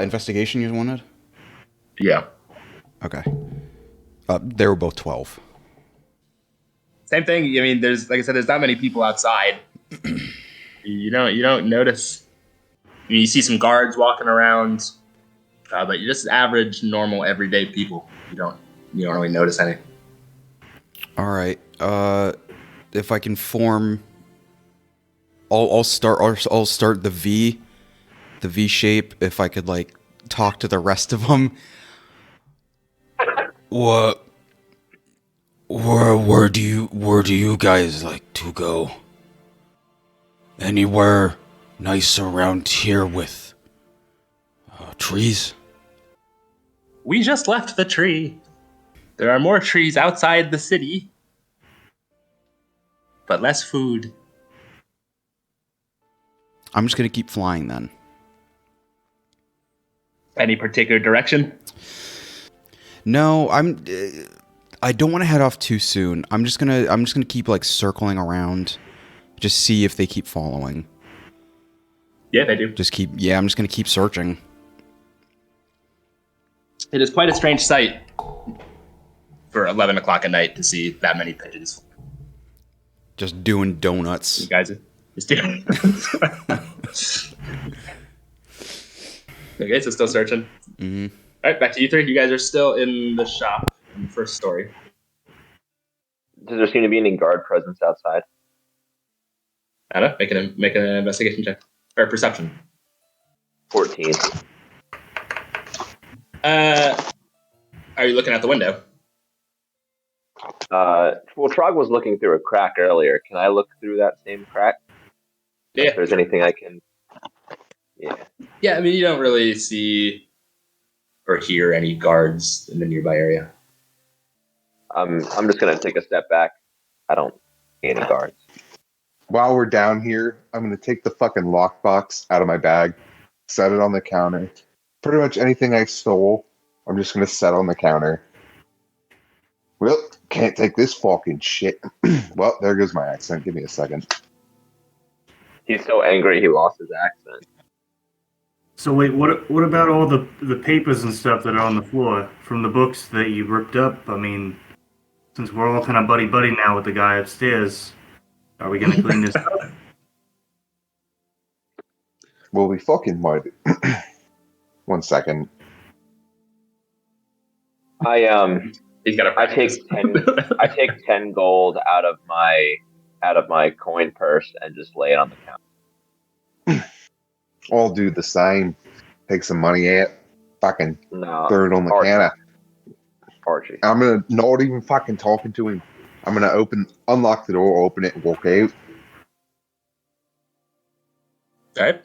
Speaker 1: Investigation you wanted?
Speaker 3: Yeah.
Speaker 1: Okay. They were both 12.
Speaker 3: Same thing. I mean, there's, like I said, there's not many people outside. You don't notice. I mean, you see some guards walking around, but you're just average, normal, everyday people. You don't really notice any.
Speaker 1: All right. If I can form, I'll start the V shape. If I could like talk to the rest of them.
Speaker 2: What? Where do you guys like to go? Anywhere nice around here with trees?
Speaker 3: We just left the tree. There are more trees outside the city, but less food.
Speaker 1: I'm just gonna keep flying then.
Speaker 3: Any particular direction?
Speaker 1: No, I don't want to head off too soon. I'm just gonna keep like circling around, just see if they keep following.
Speaker 3: Yeah, they do.
Speaker 1: I'm just gonna keep searching.
Speaker 3: It is quite a strange sight for 11 o'clock at night to see that many pigeons.
Speaker 1: Just doing donuts.
Speaker 3: You guys are just doing. Okay, so still searching.
Speaker 1: Mm-hmm.
Speaker 3: All right, back to you three. You guys are still in the shop in the first story.
Speaker 4: Does there seem to be any guard presence outside?
Speaker 3: Anna, make an investigation check or perception.
Speaker 4: 14.
Speaker 3: Are you looking out the window?
Speaker 4: Well, Trogg was looking through a crack earlier. Can I look through that same crack?
Speaker 3: Yeah.
Speaker 4: If there's anything I can... Yeah.
Speaker 3: Yeah, I mean, you don't really see or hear any guards in the nearby area.
Speaker 4: I'm just going to take a step back. I don't see any guards.
Speaker 5: While we're down here, I'm going to take the fucking lockbox out of my bag, set it on the counter. Pretty much anything I stole, I'm just going to set on the counter. Well, can't take this fucking shit. Well, there goes my accent. Give me a second.
Speaker 4: He's so angry he lost his accent.
Speaker 6: So wait, what about all the papers and stuff that are on the floor from the books that you ripped up? I mean, since we're all kind of buddy now with the guy upstairs, are we gonna clean this up?
Speaker 5: Well, we fucking might. 1 second.
Speaker 3: He's got
Speaker 4: I take 10 gold out of my coin purse and just lay it on the counter.
Speaker 5: I'll do the same. Take some money out. Fucking throw it on the counter.
Speaker 4: Archie.
Speaker 5: I'm gonna not even fucking talking to him. I'm gonna unlock the door, open it, and walk out.
Speaker 3: All right.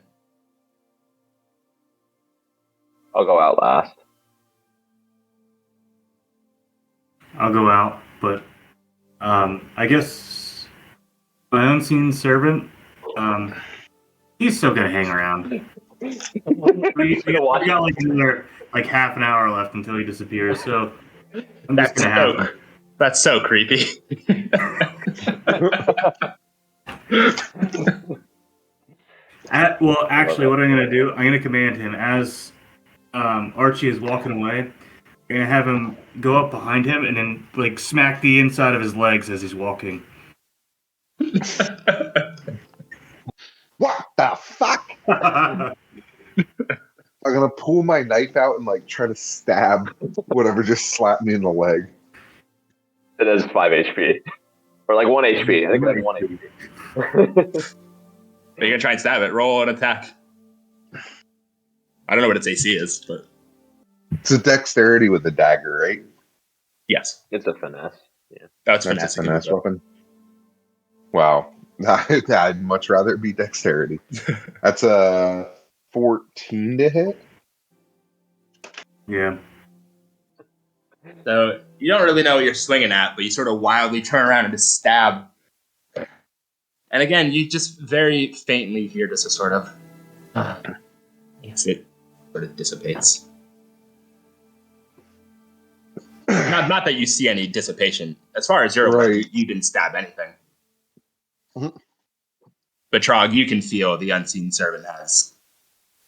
Speaker 4: I'll go out last.
Speaker 6: I'll go out, but I guess my unseen servant He's still gonna hang around. we got like another half an hour left until he disappears. So I'm just gonna have him.
Speaker 3: That's so creepy.
Speaker 6: Well, actually, what I'm going to do, I'm going to command him as Archie is walking away. I'm going to have him go up behind him and then like smack the inside of his legs as he's walking.
Speaker 5: What the fuck? I'm gonna pull my knife out and like try to stab whatever just slapped me in the leg.
Speaker 4: It is 5 HP. Or like 1 HP. I think that's 1 HP.
Speaker 3: Are you gonna try and stab it? Roll an attack. I don't know what its AC is, but
Speaker 5: It's a dexterity with the dagger, right?
Speaker 3: yes.
Speaker 4: It's a finesse. Yeah.
Speaker 3: That's
Speaker 5: a finesse weapon. Wow. I'd much rather it be dexterity. That's a 14 to hit.
Speaker 6: Yeah.
Speaker 3: So you don't really know what you're swinging at, but you sort of wildly turn around and just stab. And again, you just very faintly hear just a sort of... it sort of dissipates. Not that you see any dissipation. As far as you're aware, you didn't stab anything.
Speaker 5: Mm-hmm.
Speaker 3: But Trogg, you can feel the unseen servant has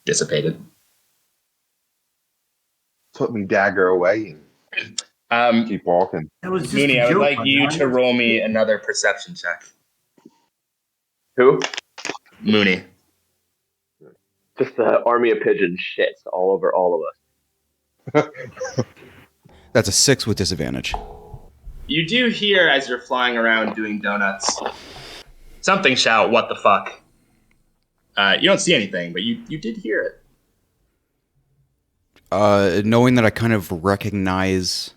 Speaker 3: dissipated.
Speaker 5: Put me dagger away and keep walking.
Speaker 3: Moony, I would like you to roll me another perception check.
Speaker 4: Who?
Speaker 3: Moony.
Speaker 4: Just an army of pigeon shits all over all of us.
Speaker 1: That's a 6 with disadvantage.
Speaker 3: You do hear, as you're flying around doing donuts, something shout, "What the fuck?" You don't see anything, but you did hear it.
Speaker 1: Knowing that I kind of recognize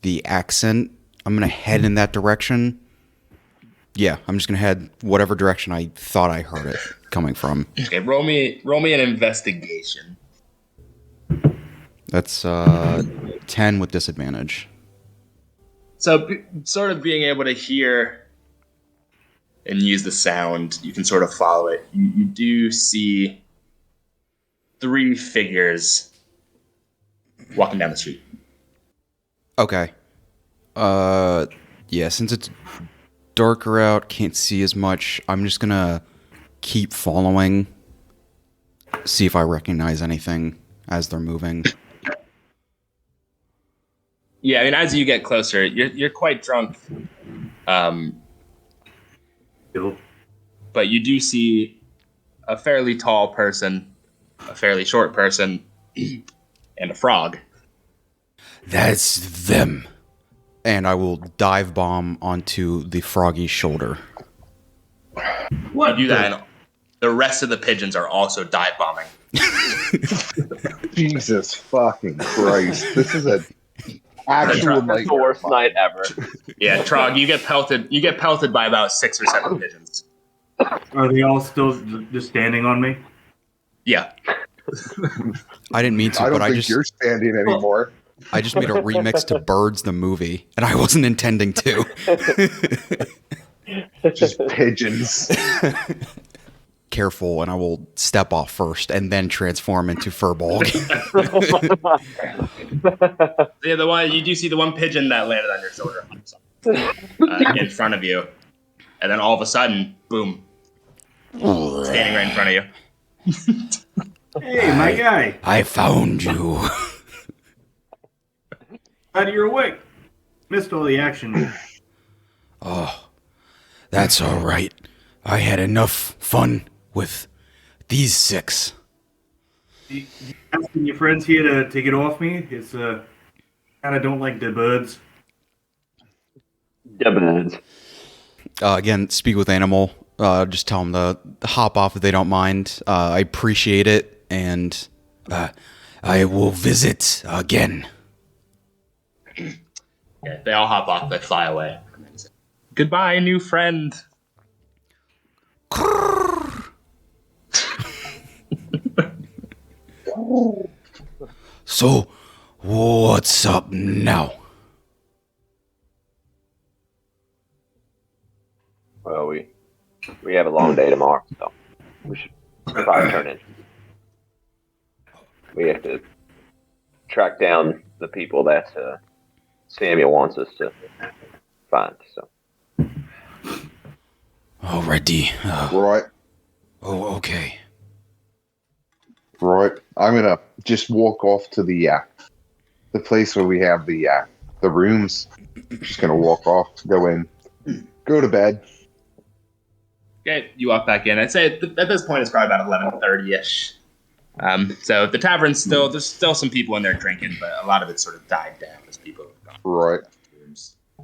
Speaker 1: the accent, I'm going to head in that direction. Yeah, I'm just going to head whatever direction I thought I heard it coming from.
Speaker 3: Okay, roll me an investigation.
Speaker 1: That's 10 with disadvantage.
Speaker 3: So, sort of being able to hear and use the sound, you can sort of follow it. You do see 3 figures walking down the street.
Speaker 1: Okay. Yeah, since it's darker out, can't see as much, I'm just gonna keep following, see if I recognize anything as they're moving.
Speaker 3: Yeah, I mean, as you get closer, you're quite drunk. But you do see a fairly tall person, a fairly short person, and a frog.
Speaker 1: That's them. And I will dive bomb onto the froggy's shoulder.
Speaker 3: What? You do that, and the rest of the pigeons are also dive bombing.
Speaker 5: Jesus fucking Christ! This is a actual
Speaker 4: That's the worst night ever.
Speaker 3: Yeah, Trogg, you get pelted. You get pelted by about 6 or 7 pigeons.
Speaker 6: Are they all still just standing on me?
Speaker 3: Yeah.
Speaker 1: I didn't mean to,
Speaker 5: I don't
Speaker 1: but I
Speaker 5: think
Speaker 1: just
Speaker 5: you're standing anymore.
Speaker 1: I just made a remix to Birds the movie, and I wasn't intending to.
Speaker 5: Just pigeons.
Speaker 1: Careful, and I will step off first, and then transform into Furbolg.
Speaker 3: Yeah, the one you do see the one pigeon that landed on your shoulder, in front of you, and then all of a sudden, boom, standing right in front of you.
Speaker 6: Hey, my guy!
Speaker 1: I found you.
Speaker 6: Glad you're awake. Missed all the action.
Speaker 1: Oh, that's all right. I had enough fun with these 6.
Speaker 6: Asking your friends here to take it off me. It's kind of don't like the birds.
Speaker 4: The birds.
Speaker 1: Again, speak with animal. Just tell them to hop off if they don't mind. I appreciate it, and I will visit again.
Speaker 3: Yeah, they all hop off. They fly away. Goodbye, new friend.
Speaker 1: So, what's up now?
Speaker 4: Well, we We have a long day tomorrow, so we should probably turn in. We have to track down the people that Samuel wants us to find. So.
Speaker 2: Alrighty.
Speaker 5: Right.
Speaker 2: Oh, okay.
Speaker 5: Right. I'm gonna just walk off to the place where we have the rooms. Just gonna walk off, go in, go to bed.
Speaker 3: Okay, you walk back in. I'd say at this point it's probably about 11:30ish. So the tavern's there's still some people in there drinking, but a lot of it sort of died down as people have gone.
Speaker 5: Right.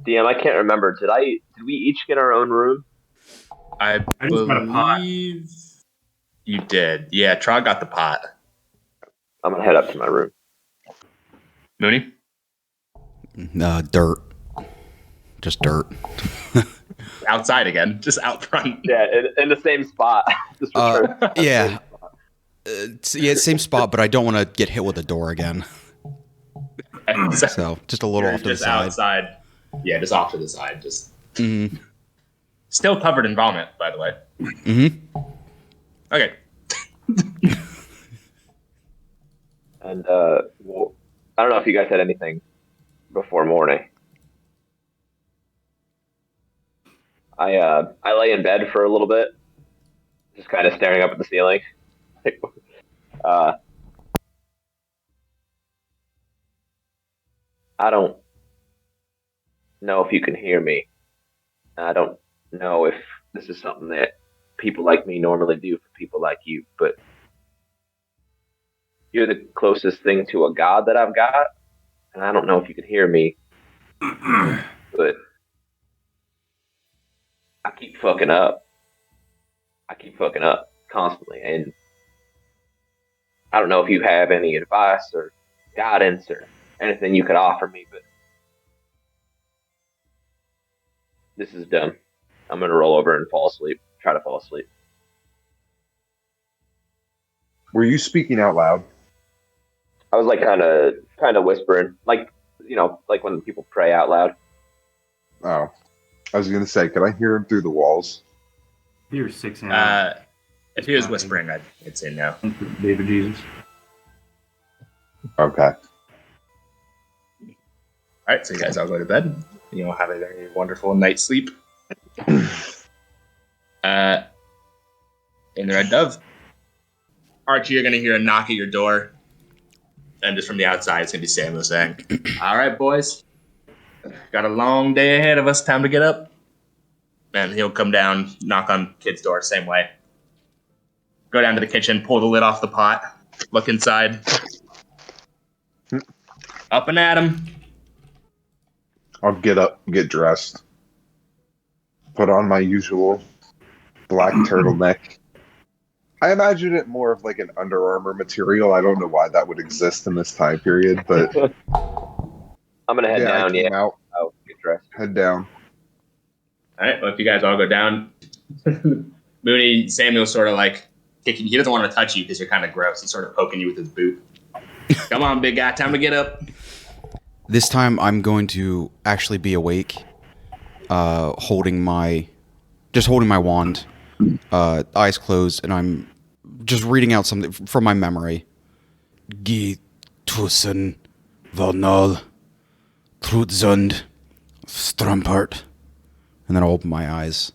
Speaker 4: DM, I can't remember. Did we each get our own room?
Speaker 3: I
Speaker 6: just got a pot.
Speaker 3: believe you did. Yeah, Trogg got the pot.
Speaker 4: I'm gonna head up to my room.
Speaker 3: Moony?
Speaker 1: Dirt. Just dirt.
Speaker 3: Outside again, just out front.
Speaker 4: Yeah, in the same spot.
Speaker 1: Yeah. Same spot, but I don't want to get hit with a door again. So just a little off to the side.
Speaker 3: Outside. Yeah, just off to the side. Just still covered in vomit, by the way.
Speaker 1: Mm-hmm.
Speaker 3: Okay.
Speaker 4: And I don't know if you guys had anything before morning. I lay in bed for a little bit, just kind of staring up at the ceiling. I don't know if you can hear me. I don't know if this is something that people like me normally do for people like you, but you're the closest thing to a god that I've got, and I don't know if you can hear me, but I keep fucking up. I keep fucking up constantly, and I don't know if you have any advice or guidance or anything you could offer me, but this is dumb. I'm gonna roll over and fall asleep. Try to fall asleep.
Speaker 5: Were you speaking out loud?
Speaker 4: I was like kind of whispering, like like when people pray out loud.
Speaker 5: Oh, I was gonna say, could I hear him through the walls?
Speaker 6: You're 6 hours.
Speaker 3: If he was whispering, I'd say no.
Speaker 6: David Jesus.
Speaker 5: Okay.
Speaker 3: All right, so you guys all go to bed. You'll have a very wonderful night's sleep. In the Red Dove. Archie, you're going to hear a knock at your door. And just from the outside, it's going to be Samuel saying, all right, boys. Got a long day ahead of us. Time to get up. And he'll come down, knock on Kid's door, same way. Go down to the kitchen, pull the lid off the pot, look inside. Up and at him.
Speaker 5: I'll get up, get dressed, put on my usual black turtleneck. I imagine it more of like an Under Armour material. I don't know why that would exist in this time period, but
Speaker 4: I'm gonna head down. Yeah,
Speaker 5: out,
Speaker 4: I'll get dressed.
Speaker 5: Head down.
Speaker 3: All right. Well, if you guys all go down, Moony, Samuel's sort of like kicking. He doesn't want to touch you because you're kind of gross. He's sort of poking you with his boot. Come on, big guy. Time to get up.
Speaker 1: This time I'm going to actually be awake, holding my wand, eyes closed, and I'm just reading out something from my memory.
Speaker 2: Gi tusen vanal trutzund strampart.
Speaker 1: And then I'll open my eyes.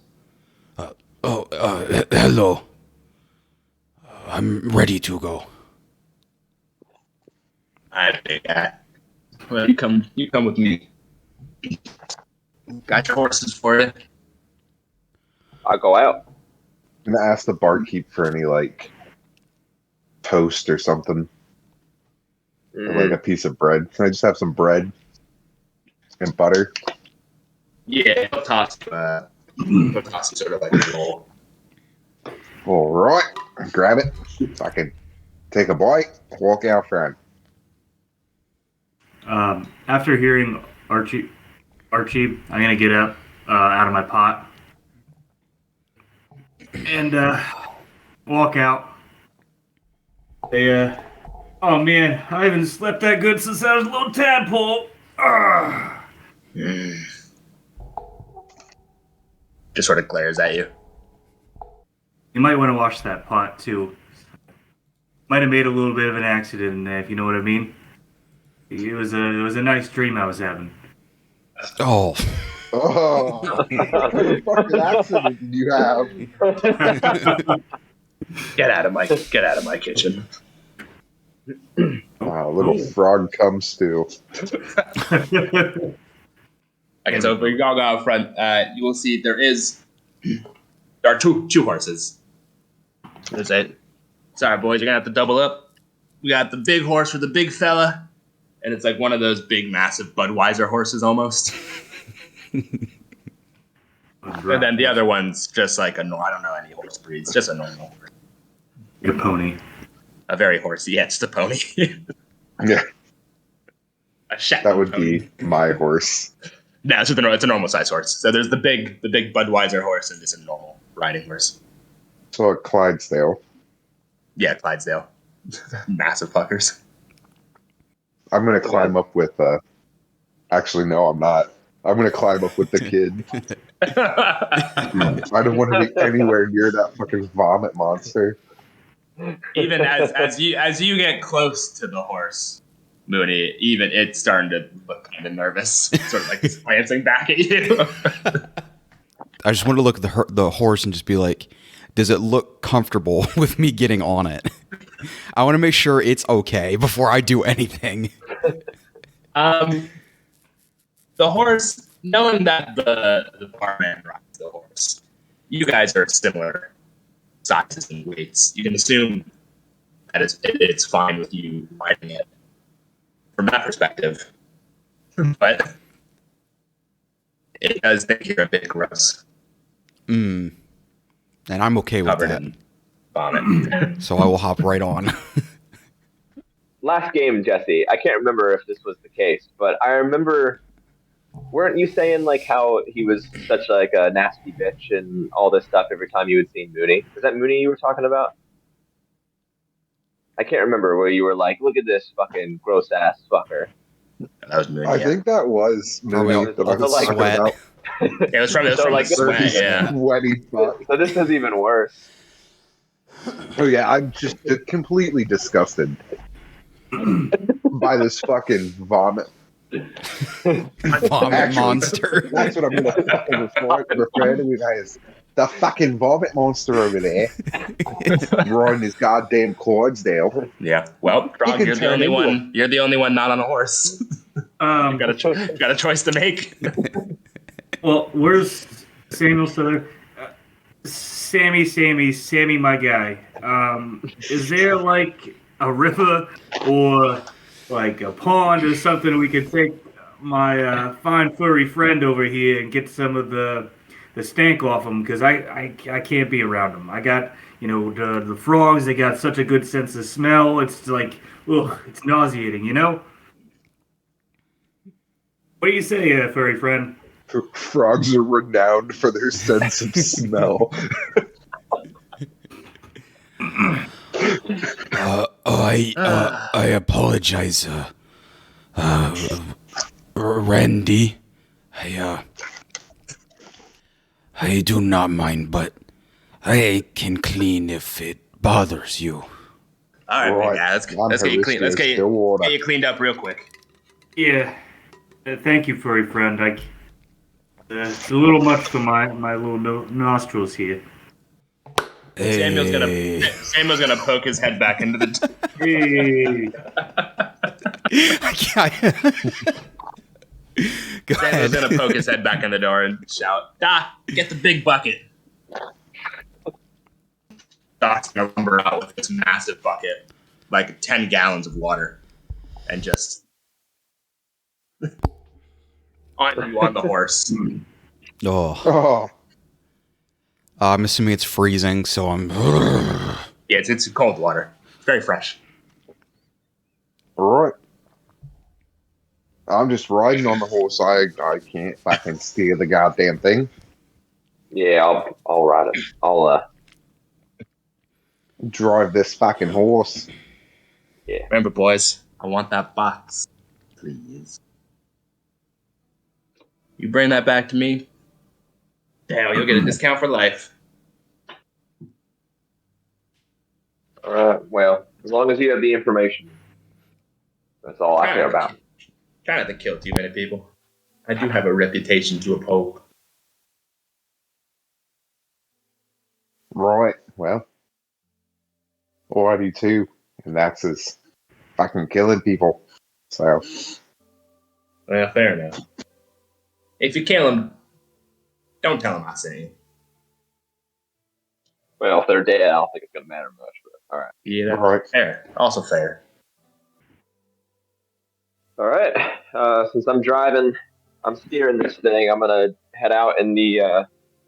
Speaker 2: Hello. I'm ready to go.
Speaker 3: All right, big guy. Well, you come with me. Got your horses for you.
Speaker 4: I'll go out.
Speaker 5: I'm gonna ask the barkeep for any like toast or something, or like a piece of bread. Can I just have some bread and butter?
Speaker 3: Yeah, he'll toss you sort of like a roll.
Speaker 5: All right, grab it. So I can take a bite, walk out front.
Speaker 6: After hearing Archie, I'm gonna get up out of my pot and walk out. Oh man, I haven't slept that good since I was a little tadpole.
Speaker 3: Just sort of glares at you.
Speaker 6: You might want to wash that pot too. Might have made a little bit of an accident in there, if you know what I mean. It was a nice dream I was having.
Speaker 1: Oh.
Speaker 5: Oh, what kind of fucking accident did you have?
Speaker 3: Get out of my kitchen.
Speaker 5: Wow, little frog cum stew.
Speaker 3: Okay, so if we all go out front, you will see there are two horses. That's it. Sorry, boys, you're gonna have to double up. We got the big horse for the big fella, and it's like one of those big, massive Budweiser horses almost. And then the other one's just like I don't know any horse breeds, just a normal.
Speaker 6: Your pony.
Speaker 3: A very horsey, yeah, just a pony.
Speaker 5: Yeah,
Speaker 3: A Shetland
Speaker 5: that would
Speaker 3: pony.
Speaker 5: be my horse.
Speaker 3: No, it's a normal size horse. So there's the big Budweiser horse and just a normal riding horse.
Speaker 5: So a Clydesdale.
Speaker 3: Yeah, Clydesdale. Massive fuckers.
Speaker 5: I'm gonna climb up with. Actually, no, I'm not. I'm gonna climb up with the kid. I don't want to be anywhere near that fucking vomit monster.
Speaker 3: Even as you get close to the horse, Moony, even it's starting to look kind of nervous, sort of like it's glancing back at you.
Speaker 1: I just want to look at the horse and just be like, does it look comfortable with me getting on it? I want to make sure it's okay before I do anything.
Speaker 3: The horse, knowing that the barman rides the horse, you guys are similar sizes and weights. You can assume that it's fine with you riding it from that perspective. But it does think you're a bit gross.
Speaker 1: And I'm okay with
Speaker 3: Covered
Speaker 1: that.
Speaker 3: in vomit.
Speaker 1: So I will hop right on.
Speaker 4: Last game, Jesse, I can't remember if this was the case, but I remember, weren't you saying like how he was such like a nasty bitch and all this stuff every time you would see Moony? Is that Moony you were talking about? I can't remember where you were like, look at this fucking gross ass fucker.
Speaker 3: That was Moony.
Speaker 5: I think that was
Speaker 1: Probably
Speaker 5: Moony that I was
Speaker 4: like
Speaker 5: talking
Speaker 1: sweat.
Speaker 5: about.
Speaker 3: It was from the sweat, yeah.
Speaker 5: Sweaty fuck.
Speaker 4: So this is even worse.
Speaker 5: Oh yeah, I'm just completely disgusted by this fucking vomit.
Speaker 1: Vomit
Speaker 5: Actually,
Speaker 1: monster.
Speaker 5: That's what I'm gonna fucking refer to it as. The fucking vomit monster over there, riding his goddamn Clydesdale.
Speaker 3: Yeah. Well, Trogg, you're the
Speaker 5: turn
Speaker 3: only
Speaker 5: into
Speaker 3: one. You're the only one not on a horse. You got a choice to make.
Speaker 6: Well, where's Samuel Siller? Sammy, my guy. Is there like a river or like a pond or something we could take my fine furry friend over here and get some of the stank off him? Because I can't be around him. I got, the frogs, they got such a good sense of smell. It's like, ugh, it's nauseating, What do you say, furry friend?
Speaker 5: Frogs are renowned for their sense of smell.
Speaker 2: I apologize, Randy. I do not mind, but I can clean if it bothers you.
Speaker 3: All right,
Speaker 5: Right.
Speaker 3: big guy. Let's get you clean. Let's get you cleaned up real quick.
Speaker 6: Yeah. Thank you, furry friend. It's a little much for my little nostrils here.
Speaker 3: Samuel's gonna poke his head back into the.
Speaker 6: Hey.
Speaker 1: Go
Speaker 3: Samuel's
Speaker 1: ahead.
Speaker 3: gonna poke his head back in the door and shout, get the big bucket." Doc's gonna lumber out with this massive bucket, like 10 gallons of water, and just on you on the horse.
Speaker 1: Oh.
Speaker 5: Oh,
Speaker 1: I'm assuming it's freezing, so I'm.
Speaker 3: Yeah, it's cold water. It's very fresh.
Speaker 5: all right. I'm just riding on the horse. I can't fucking steer the goddamn thing.
Speaker 4: Yeah, I'll ride it. I'll
Speaker 5: Drive this fucking horse.
Speaker 3: Remember, boys, I want that box, please. You bring that back to me, damn, you'll get a discount for life.
Speaker 4: All right. Well, as long as you have the information, that's all I care about.
Speaker 3: Try not to kill too many people. I do have a reputation to uphold.
Speaker 5: Right. Well, I do too, and that's as fucking killing people. So.
Speaker 3: Well, fair enough. If you kill them, don't tell them I sent you.
Speaker 4: Well, if they're dead, I don't think it's gonna matter much. But all right.
Speaker 3: Yeah, that's right. Fair. Also fair.
Speaker 4: All right. Since I'm driving, I'm steering this thing. I'm gonna head out in the.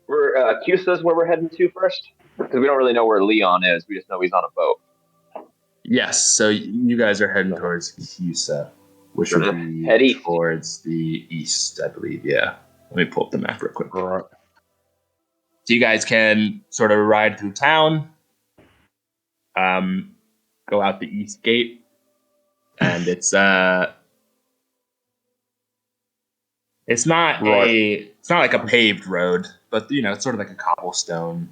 Speaker 4: Cusa's where we're heading to first, because we don't really know where Leon is. We just know he's on a boat.
Speaker 3: Yes. So you guys are heading towards Cusa, which would be towards the east, I believe. Yeah. Let me pull up the map real quick.
Speaker 5: All right.
Speaker 3: So you guys can sort of ride through town, go out the east gate, and it's not like a paved road, but it's sort of like a cobblestone,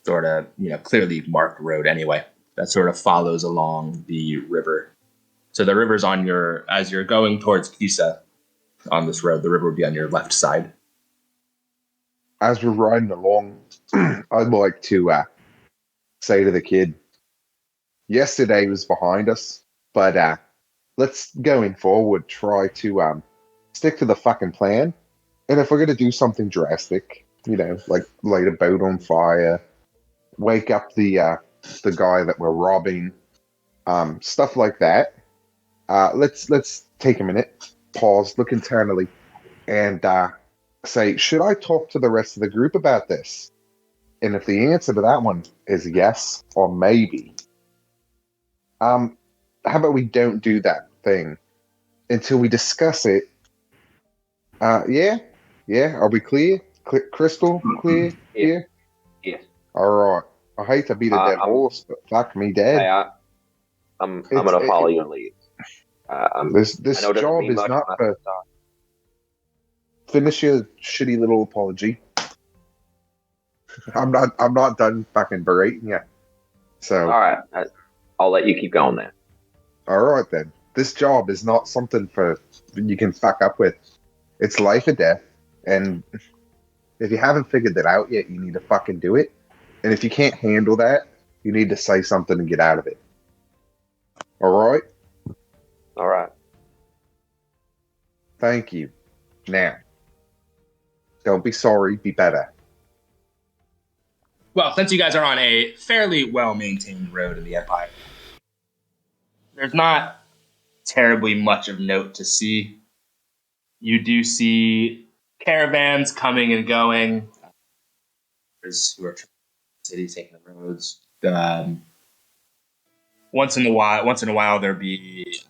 Speaker 3: sort of clearly marked road anyway. That sort of follows along the river. So the river's as you're going towards Cusa on this road, the river would be on your left side.
Speaker 5: As we're riding along, I'd like to say to the kid, yesterday was behind us, but let's, going forward, try to stick to the fucking plan. And if we're going to do something drastic, like light a boat on fire, wake up the guy that we're robbing, stuff like that, let's take a minute, pause, look internally, and say, should I talk to the rest of the group about this? And if the answer to that one is yes or maybe, how about we don't do that thing until we discuss it? Yeah. Are we clear? Crystal clear here?
Speaker 4: Yes.
Speaker 5: All right. I hate to be the dead horse, but fuck me dead.
Speaker 4: Hey, I'm gonna follow you and lead.
Speaker 5: This job is not for. Finish your shitty little apology. I'm not done fucking berating you. So.
Speaker 4: All right. I'll let you keep going then.
Speaker 5: All right then. This job is not something for you can fuck up with. It's life or death, and if you haven't figured that out yet, you need to fucking do it. And if you can't handle that, you need to say something and get out of it. All right.
Speaker 4: All right.
Speaker 5: Thank you. Now. Don't be sorry, be better.
Speaker 3: Well, since you guys are on a fairly well-maintained road in the Empire, there's not terribly much of note to see. You do see caravans coming and going. There's who are cities taking the roads. Once in a while, there'll be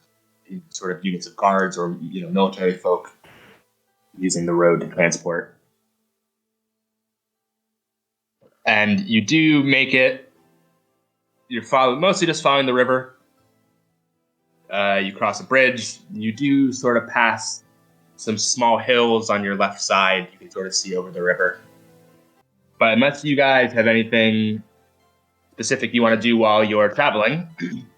Speaker 3: sort of units of guards or military folk using the road to transport. And you do make it. You're mostly just following the river. You cross a bridge. You do sort of pass some small hills on your left side. You can sort of see over the river. But unless you guys have anything specific you want to do while you're traveling,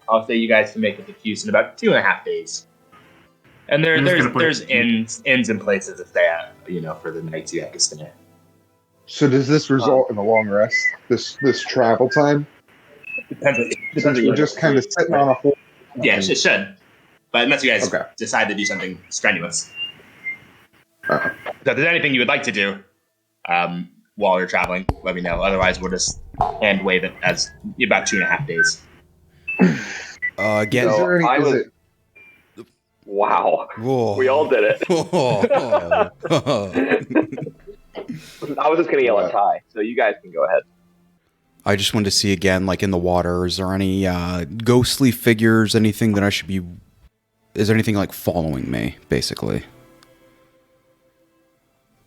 Speaker 3: I'll say you guys can make it to Houston in about 2.5 days. And there's inns and places to stay at, for the nights you have to stay.
Speaker 5: So does this result in a long rest? This travel time?
Speaker 3: Depends.
Speaker 5: We're just kind of sitting on a whole.
Speaker 3: Yeah, it should. But unless you guys decide to do something strenuous. So if there's anything you would like to do while you're traveling, let me know. Otherwise, we'll just hand wave it as about 2.5 days.
Speaker 1: Again,
Speaker 4: Wow.
Speaker 1: Whoa.
Speaker 4: We all did it. I was just going to yell at Ty, so you guys can go ahead.
Speaker 1: I just wanted to see again, like in the water, is there any ghostly figures, anything that I should be... Is there anything like following me, basically?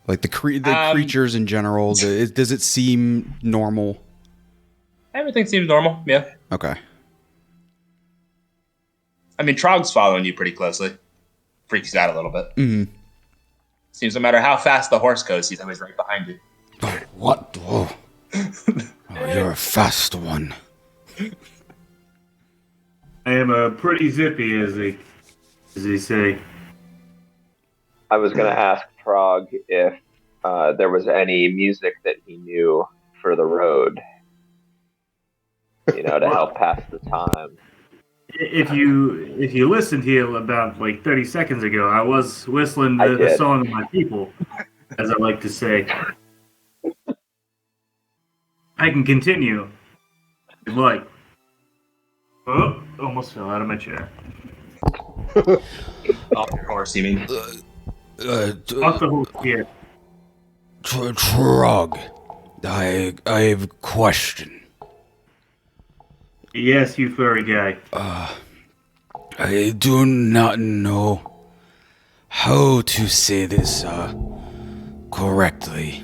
Speaker 1: Like the creatures in general, does it seem normal?
Speaker 3: Everything seems normal, yeah.
Speaker 1: Okay.
Speaker 3: I mean, Trogg's following you pretty closely. Freaks you out a little bit.
Speaker 1: Mm-hmm.
Speaker 3: Seems no matter how fast the horse goes, he's always right behind you.
Speaker 1: Oh, what? Whoa. Oh, you're a fast one.
Speaker 6: I am pretty zippy, as they say.
Speaker 4: I was going to ask Trogg if there was any music that he knew for the road, to help pass the time.
Speaker 6: If you listened here about 30 seconds ago, I was whistling the song of my people, as I like to say. I can continue. If you'd like. Oh, almost fell out of my chair.
Speaker 3: Off your horse, you mean?
Speaker 6: Off the horse, yeah.
Speaker 2: Trogg, I have a question.
Speaker 6: Yes, you furry guy.
Speaker 2: I do not know how to say this correctly.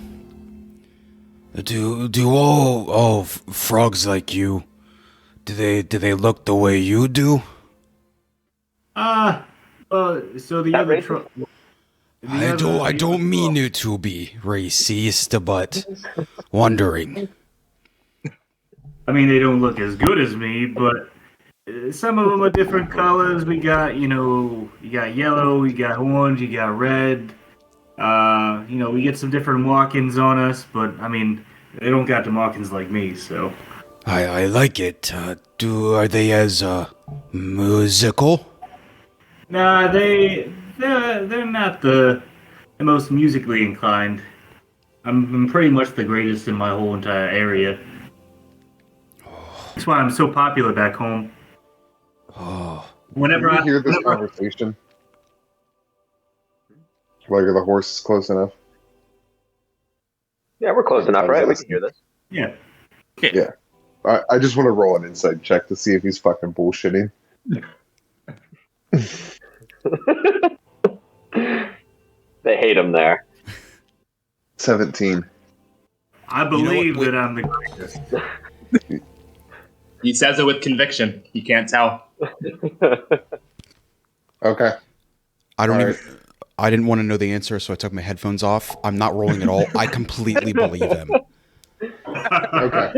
Speaker 2: Do all frogs like you? Do they look the way you do?
Speaker 6: So the other
Speaker 2: I don't mean it to be racist, but wondering.
Speaker 6: I mean, they don't look as good as me, but some of them are different colors. We got, you got yellow, you got orange, you got red. We get some different markings on us, but I mean, they don't got the markings like me, so.
Speaker 2: I like it. Are they as musical?
Speaker 6: Nah, they're not the most musically inclined. I'm pretty much the greatest in my whole entire area. That's why I'm so popular back home.
Speaker 2: Oh.
Speaker 5: Whenever I hear this conversation, are the horses close enough?
Speaker 4: Yeah, we're close enough, right? We can hear this.
Speaker 6: Yeah.
Speaker 5: Yeah. I just want to roll an inside check to see if he's fucking bullshitting.
Speaker 4: They hate him there.
Speaker 5: 17.
Speaker 6: I believe that I'm the greatest.
Speaker 3: He says it with conviction. You can't tell.
Speaker 5: Okay.
Speaker 1: I didn't want to know the answer, so I took my headphones off. I'm not rolling at all. I completely believe him.
Speaker 5: Okay.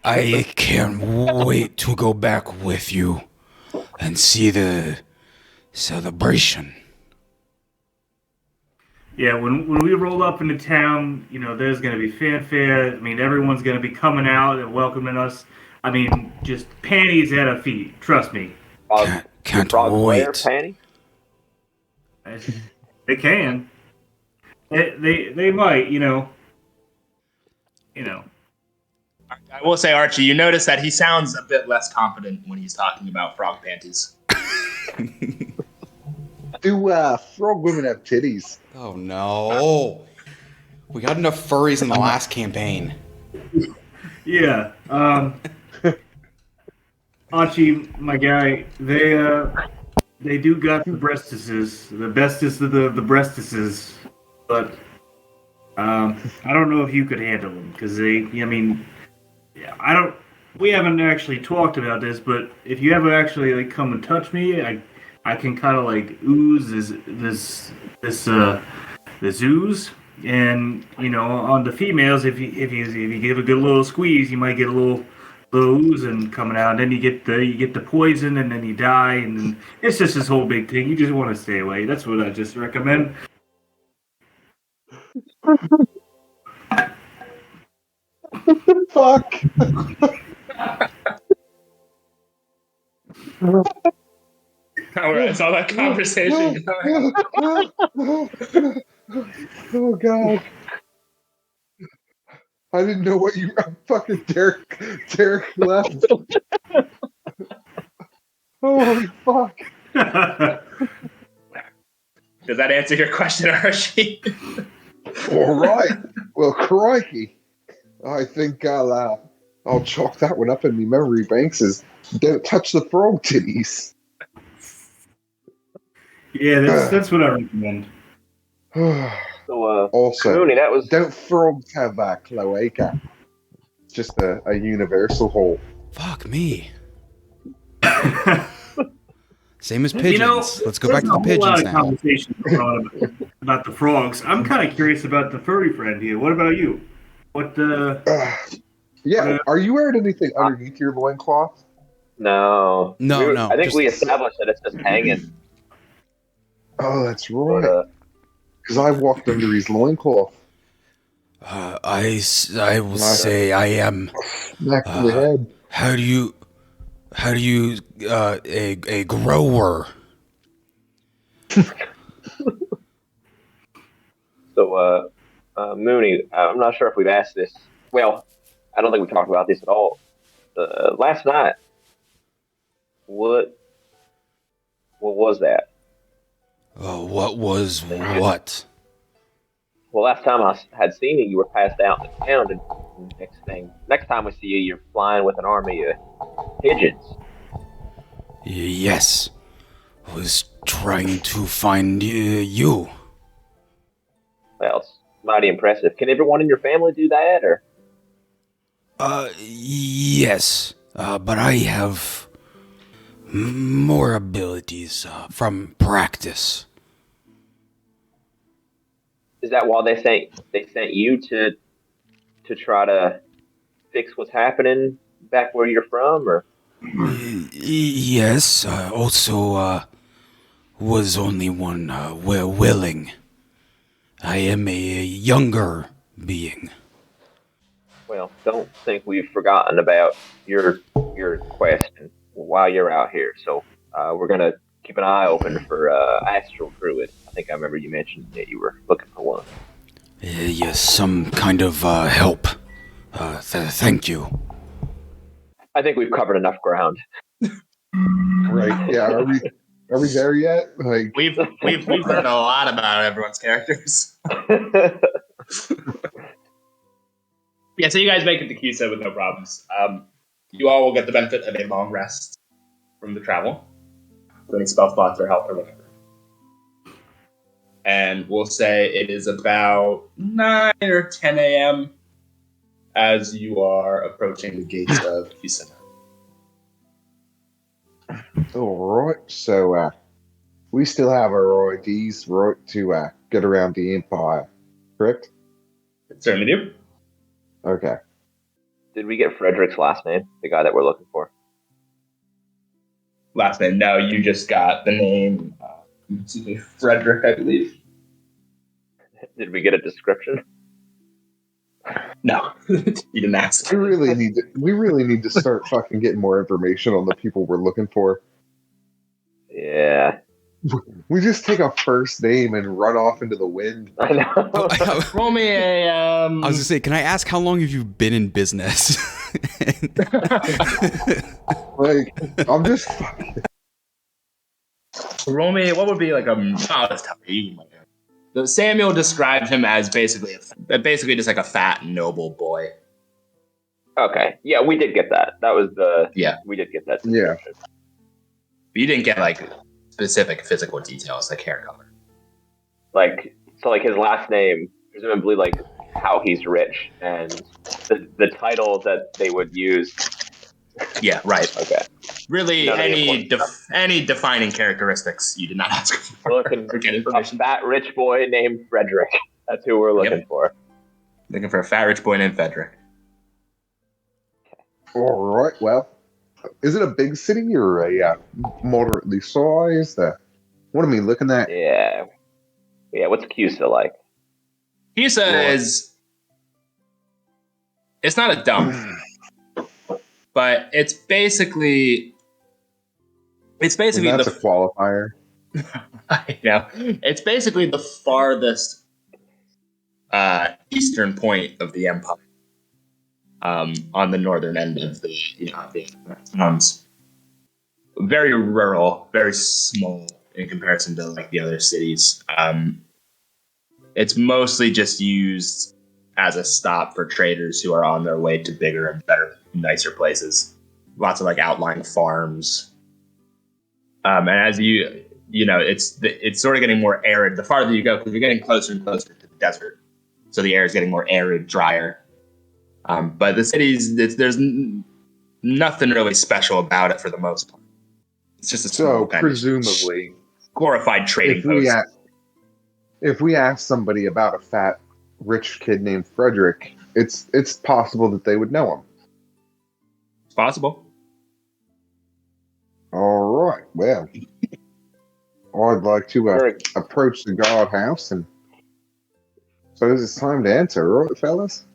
Speaker 2: I can't wait to go back with you and see the celebration.
Speaker 6: Yeah, when we roll up into town, there's going to be fanfare. I mean, everyone's going to be coming out and welcoming us. I mean, just panties at our feet. Trust me.
Speaker 2: Can't
Speaker 4: wear
Speaker 2: wait.
Speaker 4: Panties?
Speaker 6: They can. They might,
Speaker 3: I will say, Archie, you notice that he sounds a bit less confident when he's talking about frog panties.
Speaker 5: Do frog women have titties?
Speaker 1: Oh no. We got enough furries in the last campaign.
Speaker 6: Yeah. Archie, my guy, they do got the breastises, the bestest of the breastises, but I don't know if you could handle them because we haven't actually talked about this, but if you ever actually come and touch me, I can kind of ooze this ooze, and on the females, if you give a good little squeeze, you might get a little oozing coming out, and then you get the poison, and then you die, and then it's just this whole big thing. You just want to stay away. That's what I just recommend.
Speaker 5: Fuck.
Speaker 3: All right, so that conversation going.
Speaker 5: Oh god. I didn't know what you fucking Derek left. Holy fuck.
Speaker 3: Does that answer your question, Archie?
Speaker 5: All right. Well, crikey. I think I'll chalk that one up in my memory banks as don't touch the frog titties.
Speaker 6: Yeah, that's what I recommend.
Speaker 4: So,
Speaker 5: also,
Speaker 4: Moony, that was...
Speaker 5: don't frogs have a cloaca? It's just a universal hole.
Speaker 1: Fuck me. Same as pigeons. Let's go back to the pigeons now.
Speaker 6: Conversation about the frogs. I'm kind of curious about the furry friend here. What about you?
Speaker 5: Yeah, are you wearing anything underneath your loincloth?
Speaker 4: No.
Speaker 1: No.
Speaker 4: I think we established that it's just hanging.
Speaker 5: Oh, that's right. Because I walked under his loincloth.
Speaker 2: I will say I am.
Speaker 5: Smack to the head.
Speaker 2: How do you a grower?
Speaker 4: So, Moony, I'm not sure if we've asked this. Well, I don't think we talked about this at all. Last night, what was that?
Speaker 2: What was what?
Speaker 4: Well, last time I had seen you, you were passed out in the town. And next time we see you, you're flying with an army of pigeons.
Speaker 2: Yes, I was trying to find you.
Speaker 4: Well, it's mighty impressive. Can everyone in your family do that, or?
Speaker 2: Yes, but I have more abilities from practice.
Speaker 4: Is that why they sent you to try to fix what's happening back where you're from, or?
Speaker 2: Yes, also was only one willing. I am a younger being.
Speaker 4: Well, don't think we've forgotten about your quest while you're out here. So we're gonna keep an eye open for astral druid. I think I remember you mentioned that you were looking for one.
Speaker 2: Yes, some kind of help. Thank you.
Speaker 4: I think we've covered enough ground.
Speaker 5: Right? Yeah. Are we there yet? Like
Speaker 3: we've learned a lot about everyone's characters. Yeah, so you guys make it to Kisa with no problems. You all will get the benefit of a long rest from the travel. So any spell slots or health or whatever. And we'll say it is about 9 or 10 a.m. as you are approaching the gates of Kisa.
Speaker 5: all right. So we still have our IDs right to get around the Empire, correct?
Speaker 3: Certainly do.
Speaker 5: Okay.
Speaker 4: Did we get Frederick's last name? The guy that we're looking for.
Speaker 3: Last name? No, you just got the name. Frederick, I believe.
Speaker 4: Did we get a description?
Speaker 3: No, you didn't ask.
Speaker 5: We really need to start fucking getting more information on the people we're looking for.
Speaker 4: Yeah.
Speaker 5: We just take a first name and run off into the wind.
Speaker 4: I know.
Speaker 3: Roll me a.
Speaker 1: I was gonna say, can I ask how long have you been in business?
Speaker 5: Like, I'm just.
Speaker 3: Roll me. What would be like a? Oh, that's tough. Samuel described him as basically just like a fat noble boy.
Speaker 4: Okay. Yeah, we did get that. That was the.
Speaker 3: Yeah.
Speaker 4: We did get that.
Speaker 5: Yeah.
Speaker 3: But you didn't get like specific physical details like hair color.
Speaker 4: Like his last name, presumably like how he's rich and the title that they would use.
Speaker 3: Yeah, right.
Speaker 4: Okay.
Speaker 3: Really, any defining characteristics you did not ask for.
Speaker 4: We're looking for a fat rich boy named Frederick. That's who we're looking for.
Speaker 3: Looking for a fat rich boy named Frederick.
Speaker 5: All right. Well, is it a big city or a moderately sized? What am I looking at?
Speaker 4: Yeah. Yeah. What's Kisa like?
Speaker 3: Kisa is. It's not a dump, but it's basically. It's basically
Speaker 5: that's a qualifier.
Speaker 3: Yeah, it's basically the farthest eastern point of the empire. On the northern end of the towns. Very rural, very small in comparison to like the other cities. It's mostly just used as a stop for traders who are on their way to bigger and better, nicer places. Lots of like outlying farms. And as it's sort of getting more arid the farther you go, because you're getting closer and closer to the desert. So the air is getting more arid, drier. But the cities, there's nothing really special about it for the most part. It's just a small
Speaker 5: presumably
Speaker 3: glorified trading post.
Speaker 5: If we ask somebody about a fat, rich kid named Frederick, it's possible that they would know him.
Speaker 3: It's possible.
Speaker 5: All right. Well, I'd like to approach the guardhouse, and suppose it's time to enter, right, fellas?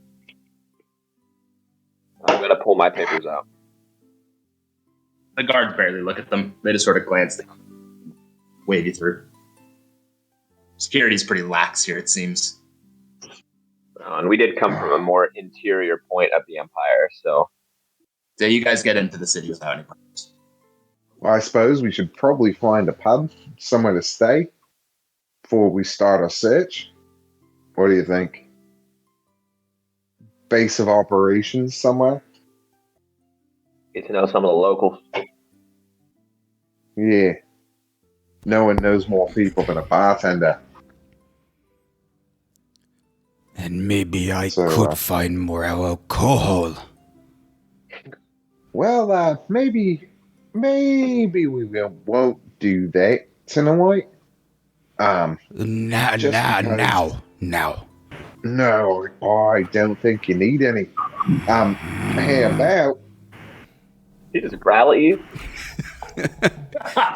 Speaker 4: I'm gonna pull my papers out.
Speaker 3: The guards barely look at them. They just sort of glance down, wave you through. Security's pretty lax here, it seems.
Speaker 4: And we did come from a more interior point of the Empire, so
Speaker 3: you guys get into the city without any problems.
Speaker 5: Well, I suppose we should probably find a pub, somewhere to stay, before we start our search. What do you think? Base of operations somewhere?
Speaker 4: get to know some of the locals.
Speaker 5: Yeah. No one knows more people than a bartender.
Speaker 2: And maybe I could find more alcohol.
Speaker 5: Well, maybe we won't do that tonight.
Speaker 2: Now.
Speaker 5: No, I don't think you need any. How about?
Speaker 4: He just growl at you?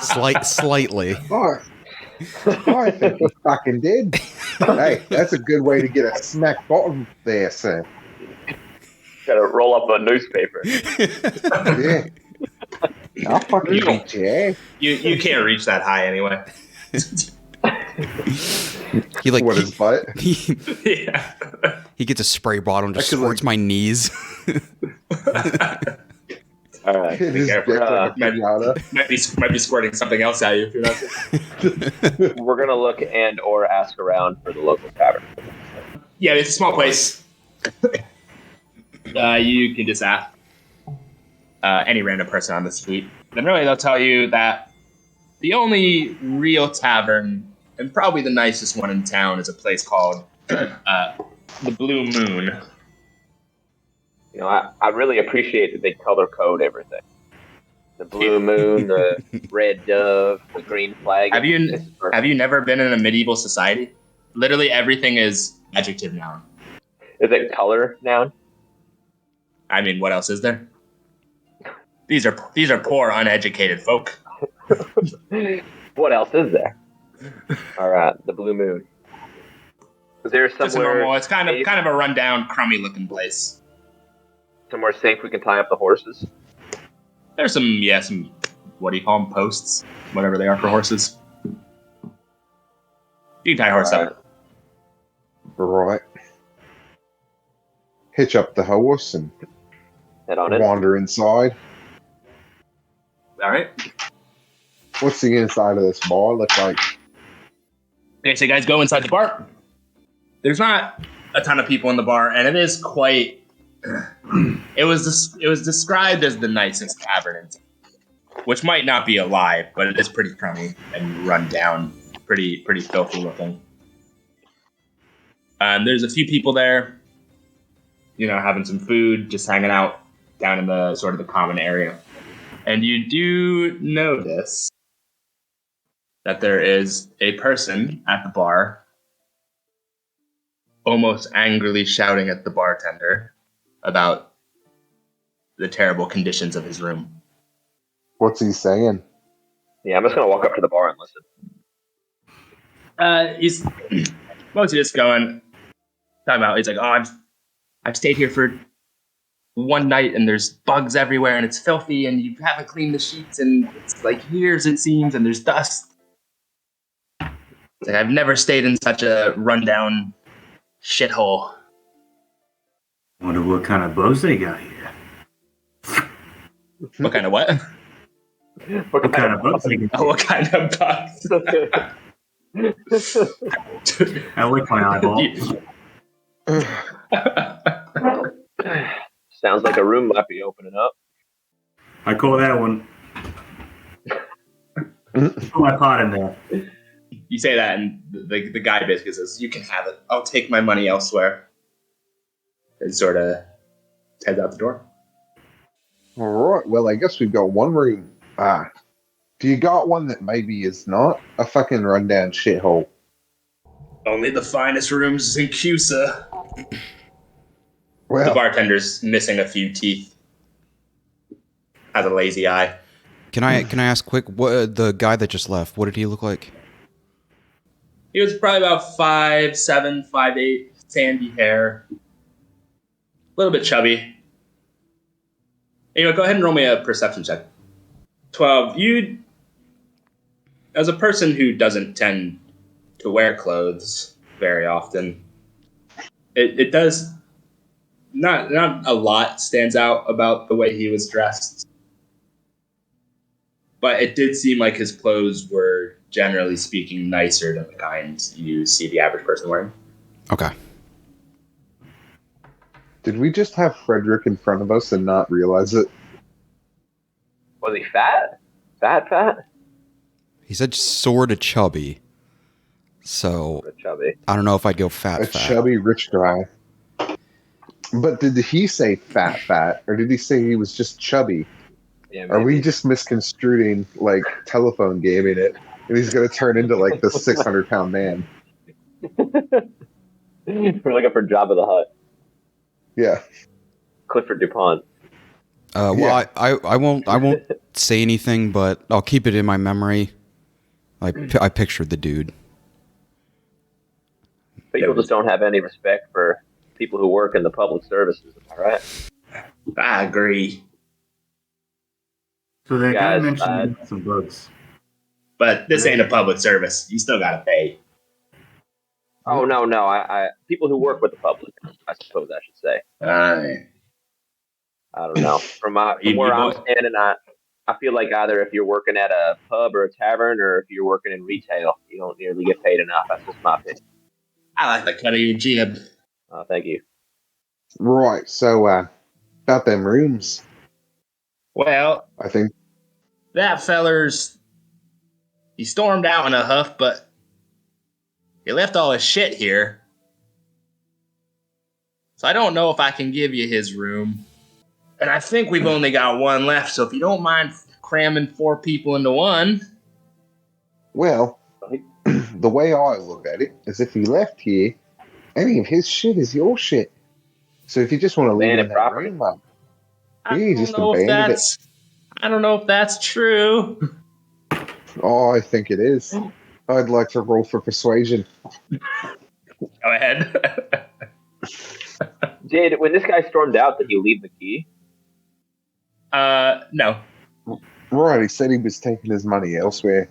Speaker 1: Slightly.
Speaker 5: I think you fucking did. Hey, that's a good way to get a smack bottom there, sir.
Speaker 4: Gotta roll up a newspaper.
Speaker 5: Yeah. I'll fucking beat you, eh?
Speaker 3: You can't reach that high anyway.
Speaker 1: He like
Speaker 5: what his butt?
Speaker 3: Yeah.
Speaker 1: He gets a spray bottle and just squirts my knees.
Speaker 4: All right.
Speaker 3: Might be squirting something else at you if you're not.
Speaker 4: We're gonna look and or ask around for the local tavern.
Speaker 3: Yeah, it's a small place. You can just ask any random person on the street. Then really they'll tell you that the only real tavern, and probably the nicest one in town, is a place called the Blue Moon.
Speaker 4: You know, I really appreciate that they color code everything. The Blue Moon, the Red Dove, the Green Flagon.
Speaker 3: Have you never been in a medieval society? Literally everything is adjective noun.
Speaker 4: Is it color noun?
Speaker 3: I mean, what else is there? These are poor, uneducated folk.
Speaker 4: What else is there? All right, the Blue Moon. Is there somewhere?
Speaker 3: Just a normal. It's kind of a rundown, crummy-looking place.
Speaker 4: Somewhere safe we can tie up the horses.
Speaker 3: There's some what do you call them? Posts, whatever they are for horses. You can tie a horse up.
Speaker 5: Right. Hitch up the horse and
Speaker 4: head on
Speaker 5: wander inside.
Speaker 3: All right.
Speaker 5: What's the inside of this bar look like?
Speaker 3: Okay, so you guys go inside the bar. There's not a ton of people in the bar, and it is quite. It was described as the nicest tavern in town, which might not be a lie, but it is pretty crummy and run down, pretty filthy looking. There's a few people there, having some food, just hanging out down in the sort of the common area. And you do notice that there is a person at the bar, almost angrily shouting at the bartender about the terrible conditions of his room.
Speaker 5: What's he saying?
Speaker 4: Yeah, I'm just going to walk up to the bar and listen.
Speaker 3: He's mostly just talking about, he's like, I've stayed here for one night and there's bugs everywhere and it's filthy and you haven't cleaned the sheets and it's like years it seems and there's dust. It's like, I've never stayed in such a rundown shithole.
Speaker 6: Wonder what kind of bugs they got here.
Speaker 3: What kind of what?
Speaker 6: What kind of bugs they got?
Speaker 3: Oh, what kind of bugs?
Speaker 6: I lick my eyeball.
Speaker 4: Sounds like a room might be opening up.
Speaker 6: I call that one. Put my pot in there.
Speaker 3: You say that, and the guy basically says, "You can have it. I'll take my money elsewhere." And sort of heads out the door.
Speaker 5: All right. Well, I guess we've got one room. Do you got one that maybe is not a fucking rundown shithole?
Speaker 3: Only the finest rooms in Cusa.
Speaker 5: Well,
Speaker 3: the bartender's missing a few teeth. Has a lazy eye.
Speaker 1: Can I ask quick? What the guy that just left? What did he look like?
Speaker 3: He was probably about 5'7", 5'8", sandy hair, a little bit chubby. Anyway, go ahead and roll me a perception check. 12. You, as a person who doesn't tend to wear clothes very often, it does not a lot stands out about the way he was dressed. But it did seem like his clothes were, generally speaking, nicer than the kind you see the average person wearing.
Speaker 1: Okay.
Speaker 5: Did we just have Frederick in front of us and not realize it?
Speaker 4: Was he fat? Fat?
Speaker 1: He said sort of chubby. So,
Speaker 4: Chubby.
Speaker 1: I don't know if I'd go fat.
Speaker 5: Chubby rich guy. But did he say fat? Or did he say he was just chubby?
Speaker 4: Yeah,
Speaker 5: Are we just misconstruing, like, telephone gaming it? And he's going to turn into, like, the 600-pound man.
Speaker 4: We're looking for Jabba the Hutt.
Speaker 5: Yeah.
Speaker 4: Clifford DuPont.
Speaker 1: Well, yeah. I won't say anything, but I'll keep it in my memory. I pictured the dude.
Speaker 4: People just don't have any respect for people who work in the public services. Am I right?
Speaker 3: I agree.
Speaker 6: So that guy mentioned some bugs.
Speaker 3: But this ain't a public service. You still gotta pay.
Speaker 4: Oh no! I people who work with the public, I suppose I should say. I don't know. From where I'm standing, I feel like either if you're working at a pub or a tavern, or if you're working in retail, you don't nearly get paid enough. That's just my opinion.
Speaker 3: I like the cut of your jib.
Speaker 4: Thank you.
Speaker 5: Right. So about them rooms.
Speaker 3: Well,
Speaker 5: I think
Speaker 3: that he stormed out in a huff, but he left all his shit here. So I don't know if I can give you his room. And I think we've only got one left, so if you don't mind cramming 4 people into one.
Speaker 5: Well, the way I look at it is if he left here, any of his shit is your shit. So if you just want to leave it in that room, just abandon it.
Speaker 3: I don't know if that's true.
Speaker 5: Oh, I think it is. I'd like to roll for persuasion.
Speaker 3: Go ahead.
Speaker 4: When this guy stormed out, did he leave the key?
Speaker 3: No.
Speaker 5: Right, he said he was taking his money elsewhere.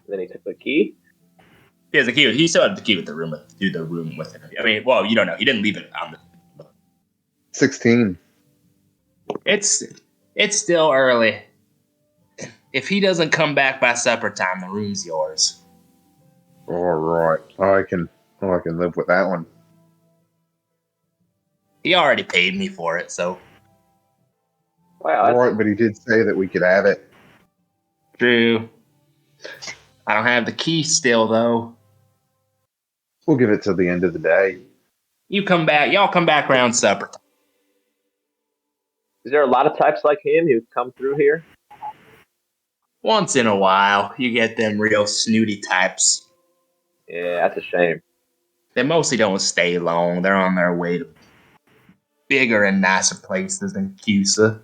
Speaker 4: Then he took the key?
Speaker 3: He has the key. He still had the key with the room with him. I mean, well, you don't know. He didn't leave it on the
Speaker 5: 16.
Speaker 3: It's still early. If he doesn't come back by supper time, the room's yours.
Speaker 5: All right. I can live with that one.
Speaker 3: He already paid me for it, so.
Speaker 4: Wow.
Speaker 5: All right, but he did say that we could have it.
Speaker 3: True. I don't have the key still, though.
Speaker 5: We'll give it till the end of the day.
Speaker 3: Y'all come back around supper time.
Speaker 4: Is there a lot of types like him who come through here?
Speaker 3: Once in a while, you get them real snooty types.
Speaker 4: Yeah, that's a shame.
Speaker 3: They mostly don't stay long. They're on their way to bigger and nicer places than Cusa.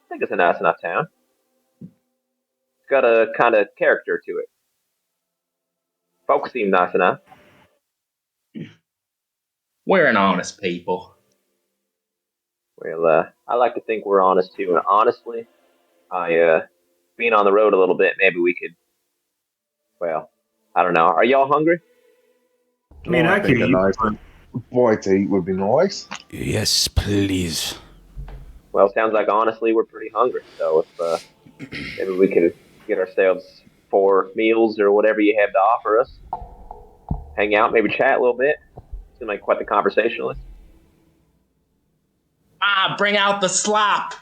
Speaker 4: I think it's a nice enough town. It's got a kind of character to it. Folks seem nice enough.
Speaker 3: We're an honest people.
Speaker 4: Well, I like to think we're honest too. And honestly, being on the road a little bit, maybe we could. Well, I don't know. Are y'all hungry?
Speaker 6: I mean, I could eat.
Speaker 5: Nice boy to eat would be nice.
Speaker 2: Yes, please.
Speaker 4: Well, sounds like honestly we're pretty hungry. So if maybe we could get ourselves 4 meals or whatever you have to offer us, hang out, maybe chat a little bit. Seem like quite the conversationalist.
Speaker 3: Bring out the slop.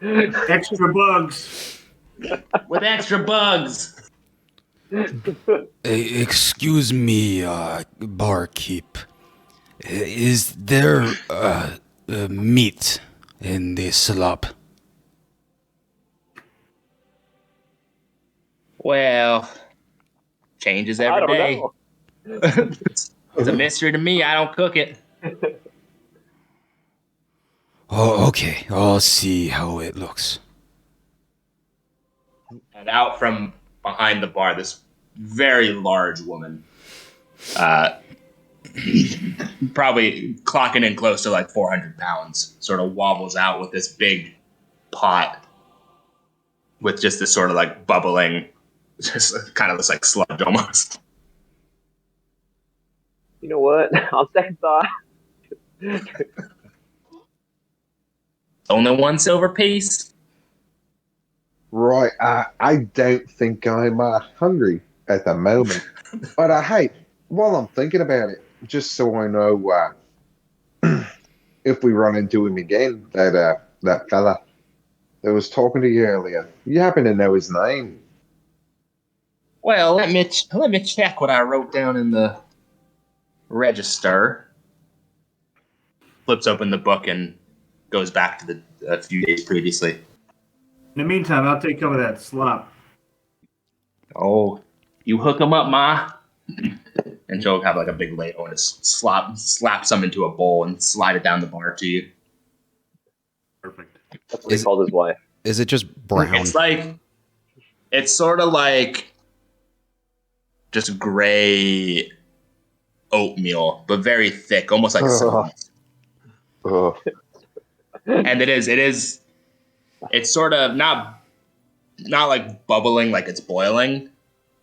Speaker 6: Extra bugs.
Speaker 3: With extra bugs.
Speaker 2: Excuse me, barkeep. Is there meat in the slop?
Speaker 3: Well, changes every day. It's a mystery to me. I don't cook it.
Speaker 2: Oh, okay. I'll see how it looks.
Speaker 3: And out from behind the bar, this very large woman, probably clocking in close to like 400 pounds, sort of wobbles out with this big pot with just this sort of like bubbling, just kind of looks like sludge almost.
Speaker 4: You know what? On second thought,
Speaker 3: Only one silver piece.
Speaker 5: Right. I don't think I'm hungry at the moment. But hey, while I'm thinking about it, just so I know if we run into him again, that fella that was talking to you earlier, you happen to know his name?
Speaker 3: Well, let me check what I wrote down in the register. Flips open the book and goes back to a few days previously.
Speaker 6: In the meantime, I'll take some of that slop.
Speaker 3: Oh, you hook him up, Ma. And she'll have like a big ladle and just slap some into a bowl and slide it down the bar to you.
Speaker 6: Perfect.
Speaker 4: that's what he calls his wife.
Speaker 1: Is it just brown?
Speaker 3: It's sort of like just gray oatmeal, but very thick, almost like scones. And it's sort of not like bubbling like it's boiling,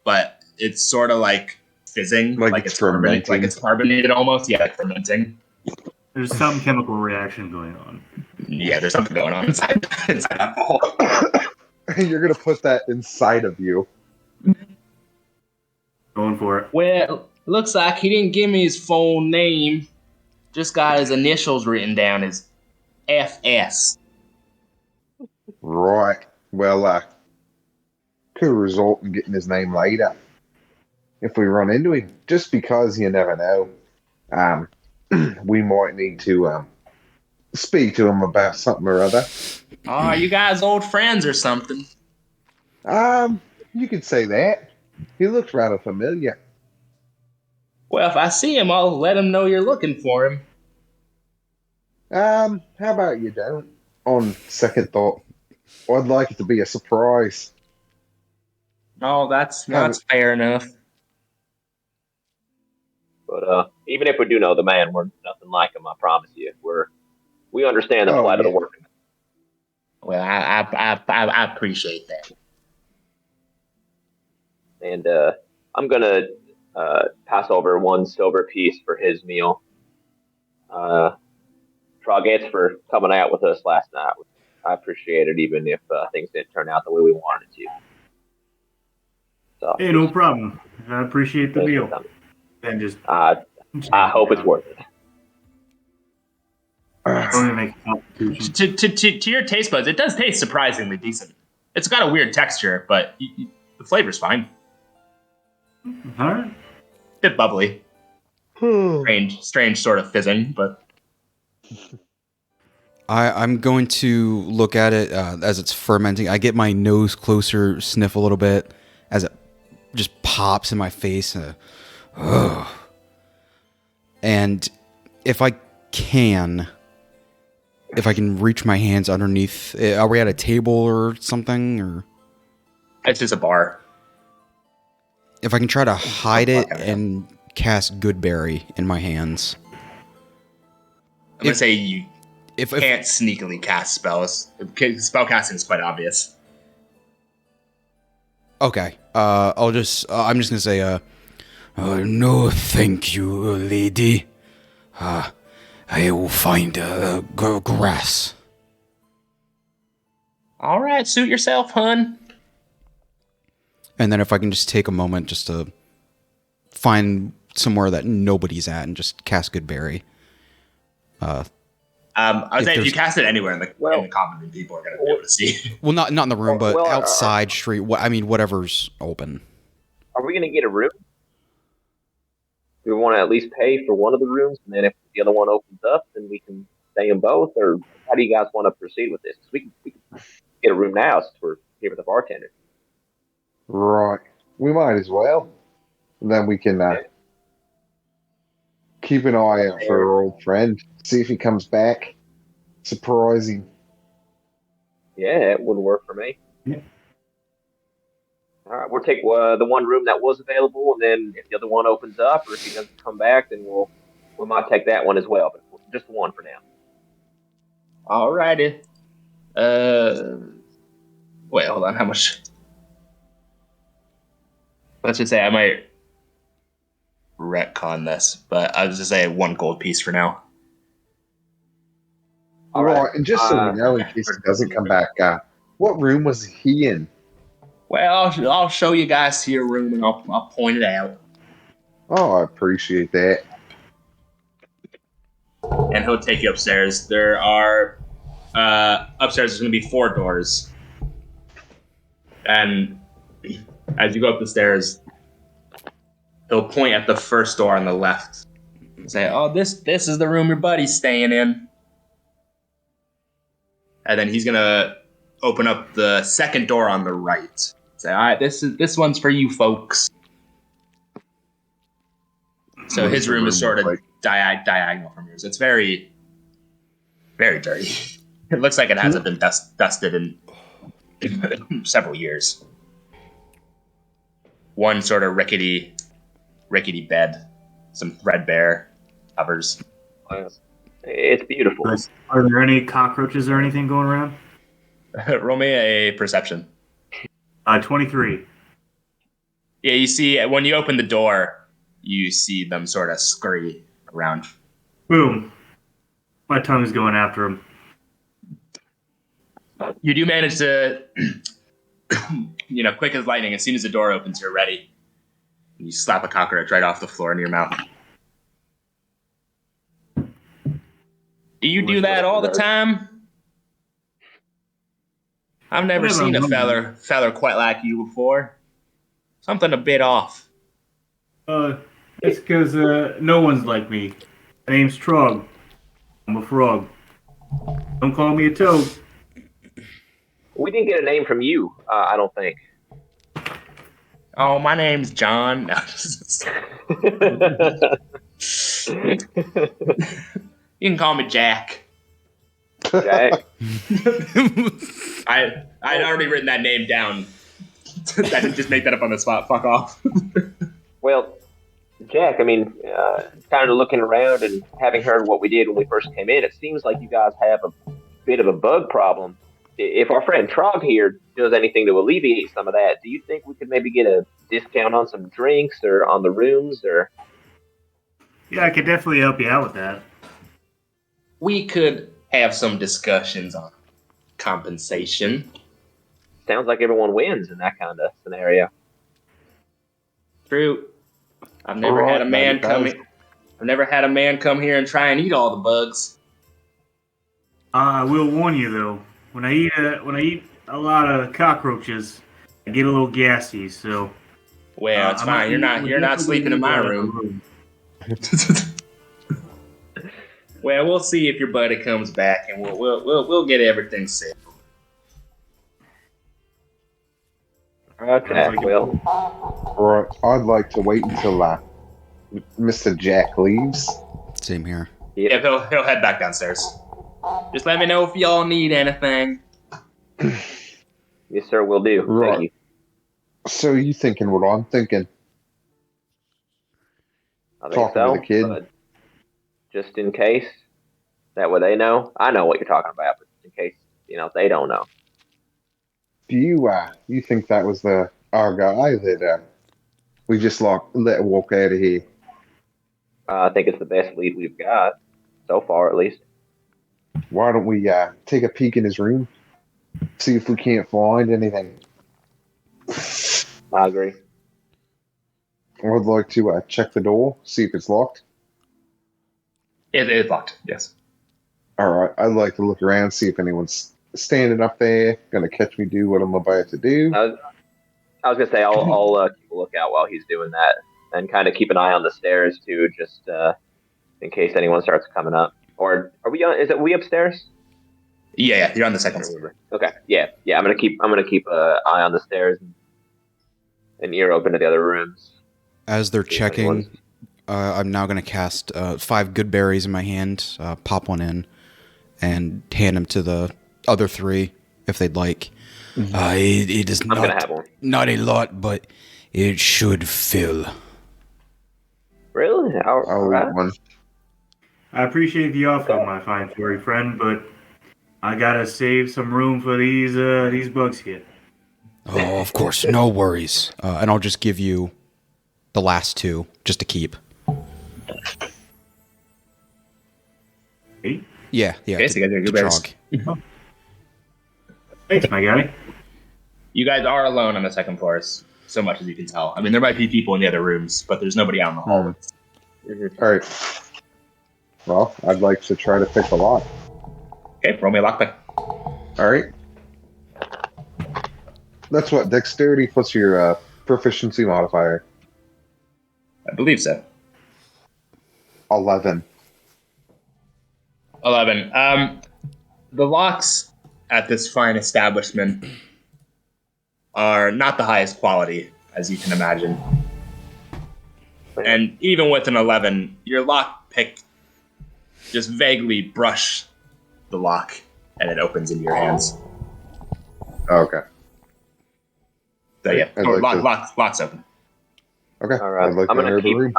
Speaker 3: but it's sort of like fizzing, like it's fermenting, like it's carbonated almost. Yeah, like fermenting.
Speaker 6: There's some chemical reaction going on.
Speaker 3: Yeah, there's something going on inside that bowl.
Speaker 5: You're gonna put that inside of you.
Speaker 6: Going for it.
Speaker 3: Well, looks like he didn't give me his full name. Just got his initials written down as FS.
Speaker 5: Right. Well, could result in getting his name later if we run into him. Just because you never know, we might need to speak to him about something or other.
Speaker 3: Oh, you guys old friends or something?
Speaker 5: You could say that. He looks rather familiar.
Speaker 3: Well, if I see him, I'll let him know you're looking for him.
Speaker 5: How about you don't? On second thought, I'd like it to be a surprise.
Speaker 3: Oh, that's fair enough.
Speaker 4: But even if we do know the man, we're nothing like him. I promise you. We understand the plight of the workman.
Speaker 3: Well, I appreciate that.
Speaker 4: And I'm gonna pass over one silver piece for his meal. Trogg, for coming out with us last night. I appreciate it, even if things didn't turn out the way we wanted it to. So,
Speaker 6: hey, no problem. I appreciate the deal. And just
Speaker 4: I hope it's worth it.
Speaker 6: don't even make a constitution.
Speaker 3: To your taste buds, it does taste surprisingly decent. It's got a weird texture, but the flavor's fine.
Speaker 6: All right.
Speaker 3: Bit bubbly. Strange sort of fizzing, but
Speaker 1: I'm going to look at it as it's fermenting. I get my nose closer, sniff a little bit as it just pops in my face. And if I can reach my hands underneath, are we at a table or something? Or
Speaker 3: it's just a bar.
Speaker 1: if I can try to hide it and cast Goodberry in my hands.
Speaker 3: I'm gonna say you can't sneakily cast spells. Spell casting is quite obvious.
Speaker 1: Okay. I'm just gonna say,
Speaker 2: No, thank you, lady. I will find grass.
Speaker 3: All right, suit yourself, hun.
Speaker 1: and then if I can just take a moment just to find somewhere that nobody's at and just cast Goodberry.
Speaker 3: I would say if you cast it anywhere in the common room, people are going to be able to see.
Speaker 1: Well, not in the room, but outside, street. Whatever's open.
Speaker 4: Are we going to get a room? Do we want to at least pay for one of the rooms, and then if the other one opens up, then we can stay in both? Or how do you guys want to proceed with this? We can get a room now since we're here with the bartender.
Speaker 5: Right. We might as well. And then we can keep an eye out for our old friend. See if he comes back. Surprising.
Speaker 4: Yeah, it would work for me.
Speaker 6: Yeah.
Speaker 4: All right, we'll take the one room that was available, and then if the other one opens up, or if he doesn't come back, then we might take that one as well. But just one for now.
Speaker 3: Alrighty. Wait, hold on. How much? Let's just say I might retcon this, but I was just say 1 gold piece for now.
Speaker 5: All right, and just so we know, in case he doesn't come back, what room was he in?
Speaker 3: Well, I'll show you guys to your room, and I'll point it out.
Speaker 5: Oh, I appreciate that.
Speaker 3: And he'll take you upstairs. There are upstairs. There's going to be 4 doors, and as you go up the stairs, he'll point at the first door on the left and say, "Oh, this is the room your buddy's staying in." And then he's gonna open up the second door on the right. Say, "All right, this one's for you folks." So his room is sort of diagonal from yours. It's very, very dirty. It looks like it hasn't been dusted in several years. One sort of rickety bed, some threadbare covers.
Speaker 4: It's beautiful.
Speaker 6: Are there any cockroaches or anything going around?
Speaker 3: Roll me a perception.
Speaker 6: 23.
Speaker 3: Yeah, you see, when you open the door, you see them sort of scurry around.
Speaker 6: Boom. My tongue is going after him.
Speaker 3: You do manage to, quick as lightning, as soon as the door opens, you're ready. You slap a cockroach right off the floor into your mouth. Do you do that all the time? I've never seen a feller quite like you before. Something a bit off.
Speaker 6: It's because no one's like me. My name's Trogg. I'm a frog. Don't call me a toad.
Speaker 4: We didn't get a name from you, I don't think.
Speaker 3: Oh, my name's John. No. You can call me Jack.
Speaker 4: Jack?
Speaker 3: I'd already written that name down. I didn't just make that up on the spot. Fuck off.
Speaker 4: Well, Jack, I mean, kind of looking around and having heard what we did when we first came in, it seems like you guys have a bit of a bug problem. If our friend Trogg here does anything to alleviate some of that, do you think we could maybe get a discount on some drinks or on the rooms? Or
Speaker 6: Yeah, I could definitely help you out with that.
Speaker 3: We could have some discussions on compensation.
Speaker 4: Sounds like everyone wins in that kind of scenario.
Speaker 3: True. I've never had a man come here and try and eat all the bugs.
Speaker 6: I will warn you though. When I eat a lot of cockroaches, I get a little gassy. So,
Speaker 3: well, it's fine. You're not sleeping in my room. Well, we'll see if your buddy comes back, and we'll get everything set.
Speaker 4: Okay, well.
Speaker 5: Right, I'd like to wait until Mr. Jack leaves.
Speaker 1: Same here.
Speaker 3: Yeah, he'll head back downstairs. Just let me know if y'all need anything.
Speaker 4: Yes, sir, will do.
Speaker 5: Right.
Speaker 4: Thank you.
Speaker 5: So you thinking what I'm thinking?
Speaker 4: I think
Speaker 5: Talking
Speaker 4: so,
Speaker 5: to the kid.
Speaker 4: but just in case, that way they know. I know what you're talking about, but in case, they don't know.
Speaker 5: Do you think that was our guy that we just let walk out of here?
Speaker 4: I think it's the best lead we've got, so far at least.
Speaker 5: Why don't we take a peek in his room? See if we can't find anything.
Speaker 4: I agree.
Speaker 5: I would like to check the door, see if it's locked.
Speaker 3: It is locked, yes.
Speaker 5: All right, I'd like to look around, see if anyone's standing up there, gonna catch me do what I'm about to do.
Speaker 4: I was gonna say I'll keep a lookout while he's doing that, and kind of keep an eye on the stairs too, just in case anyone starts coming up. Or are we on? Is it we upstairs?
Speaker 3: Yeah, you're on the second floor.
Speaker 4: Okay, yeah. I'm gonna keep an eye on the stairs and ear open to the other rooms.
Speaker 1: As they're checking, I'm now going to cast 5 good berries in my hand, pop one in, and hand them to the other three if they'd like.
Speaker 2: It is
Speaker 4: I'm gonna have one.
Speaker 2: not a lot, but it should fill.
Speaker 4: Really? All
Speaker 5: I'll
Speaker 4: right.
Speaker 5: eat one.
Speaker 6: I appreciate the offer, my fine furry friend, but I gotta save some room for these bugs here.
Speaker 2: Oh, of course, no worries.
Speaker 1: And I'll just give you the last two just to keep.
Speaker 6: Hey,
Speaker 1: Yeah.
Speaker 3: Okay, so you guys are good bears.
Speaker 1: Trogg.
Speaker 6: thanks, my guy.
Speaker 3: You guys are alone on the second floor, so much as you can tell. I mean, there might be people in the other rooms, but there's nobody out in the hall.
Speaker 5: All right. Well, I'd like to try to pick a lock.
Speaker 3: Okay, roll me a lockpick.
Speaker 5: All right. That's what, dexterity plus your proficiency modifier.
Speaker 3: I believe so.
Speaker 5: 11.
Speaker 3: 11. The locks at this fine establishment are not the highest quality, as you can imagine. And even with an 11, your lockpick just vaguely brush the lock, and it opens into your hands.
Speaker 5: Okay.
Speaker 3: So yeah,
Speaker 5: I'd like
Speaker 3: lock's open.
Speaker 5: Okay.
Speaker 4: All right.
Speaker 5: I'd like
Speaker 4: I'm
Speaker 5: to
Speaker 4: gonna
Speaker 5: enter the
Speaker 4: keep.
Speaker 5: room.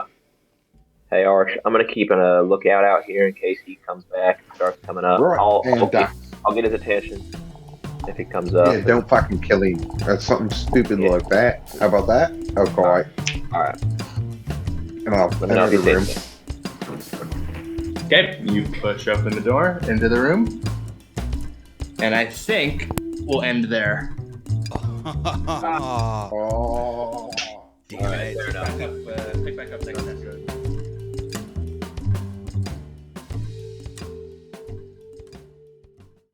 Speaker 4: Hey, Arch. I'm gonna keep a lookout out here in case he comes back and starts coming up.
Speaker 5: Right.
Speaker 4: I'll get his attention if he comes up.
Speaker 5: Yeah, don't fucking kill him. That's something stupid like that. How about that? Okay.
Speaker 4: All right.
Speaker 5: And I'll
Speaker 4: Let me know
Speaker 5: enter
Speaker 4: if
Speaker 5: the
Speaker 4: he
Speaker 5: room.
Speaker 4: takes it.
Speaker 3: Okay, you push open the door into the room, and I think we'll end there.
Speaker 5: Oh.
Speaker 3: Pick back up next time.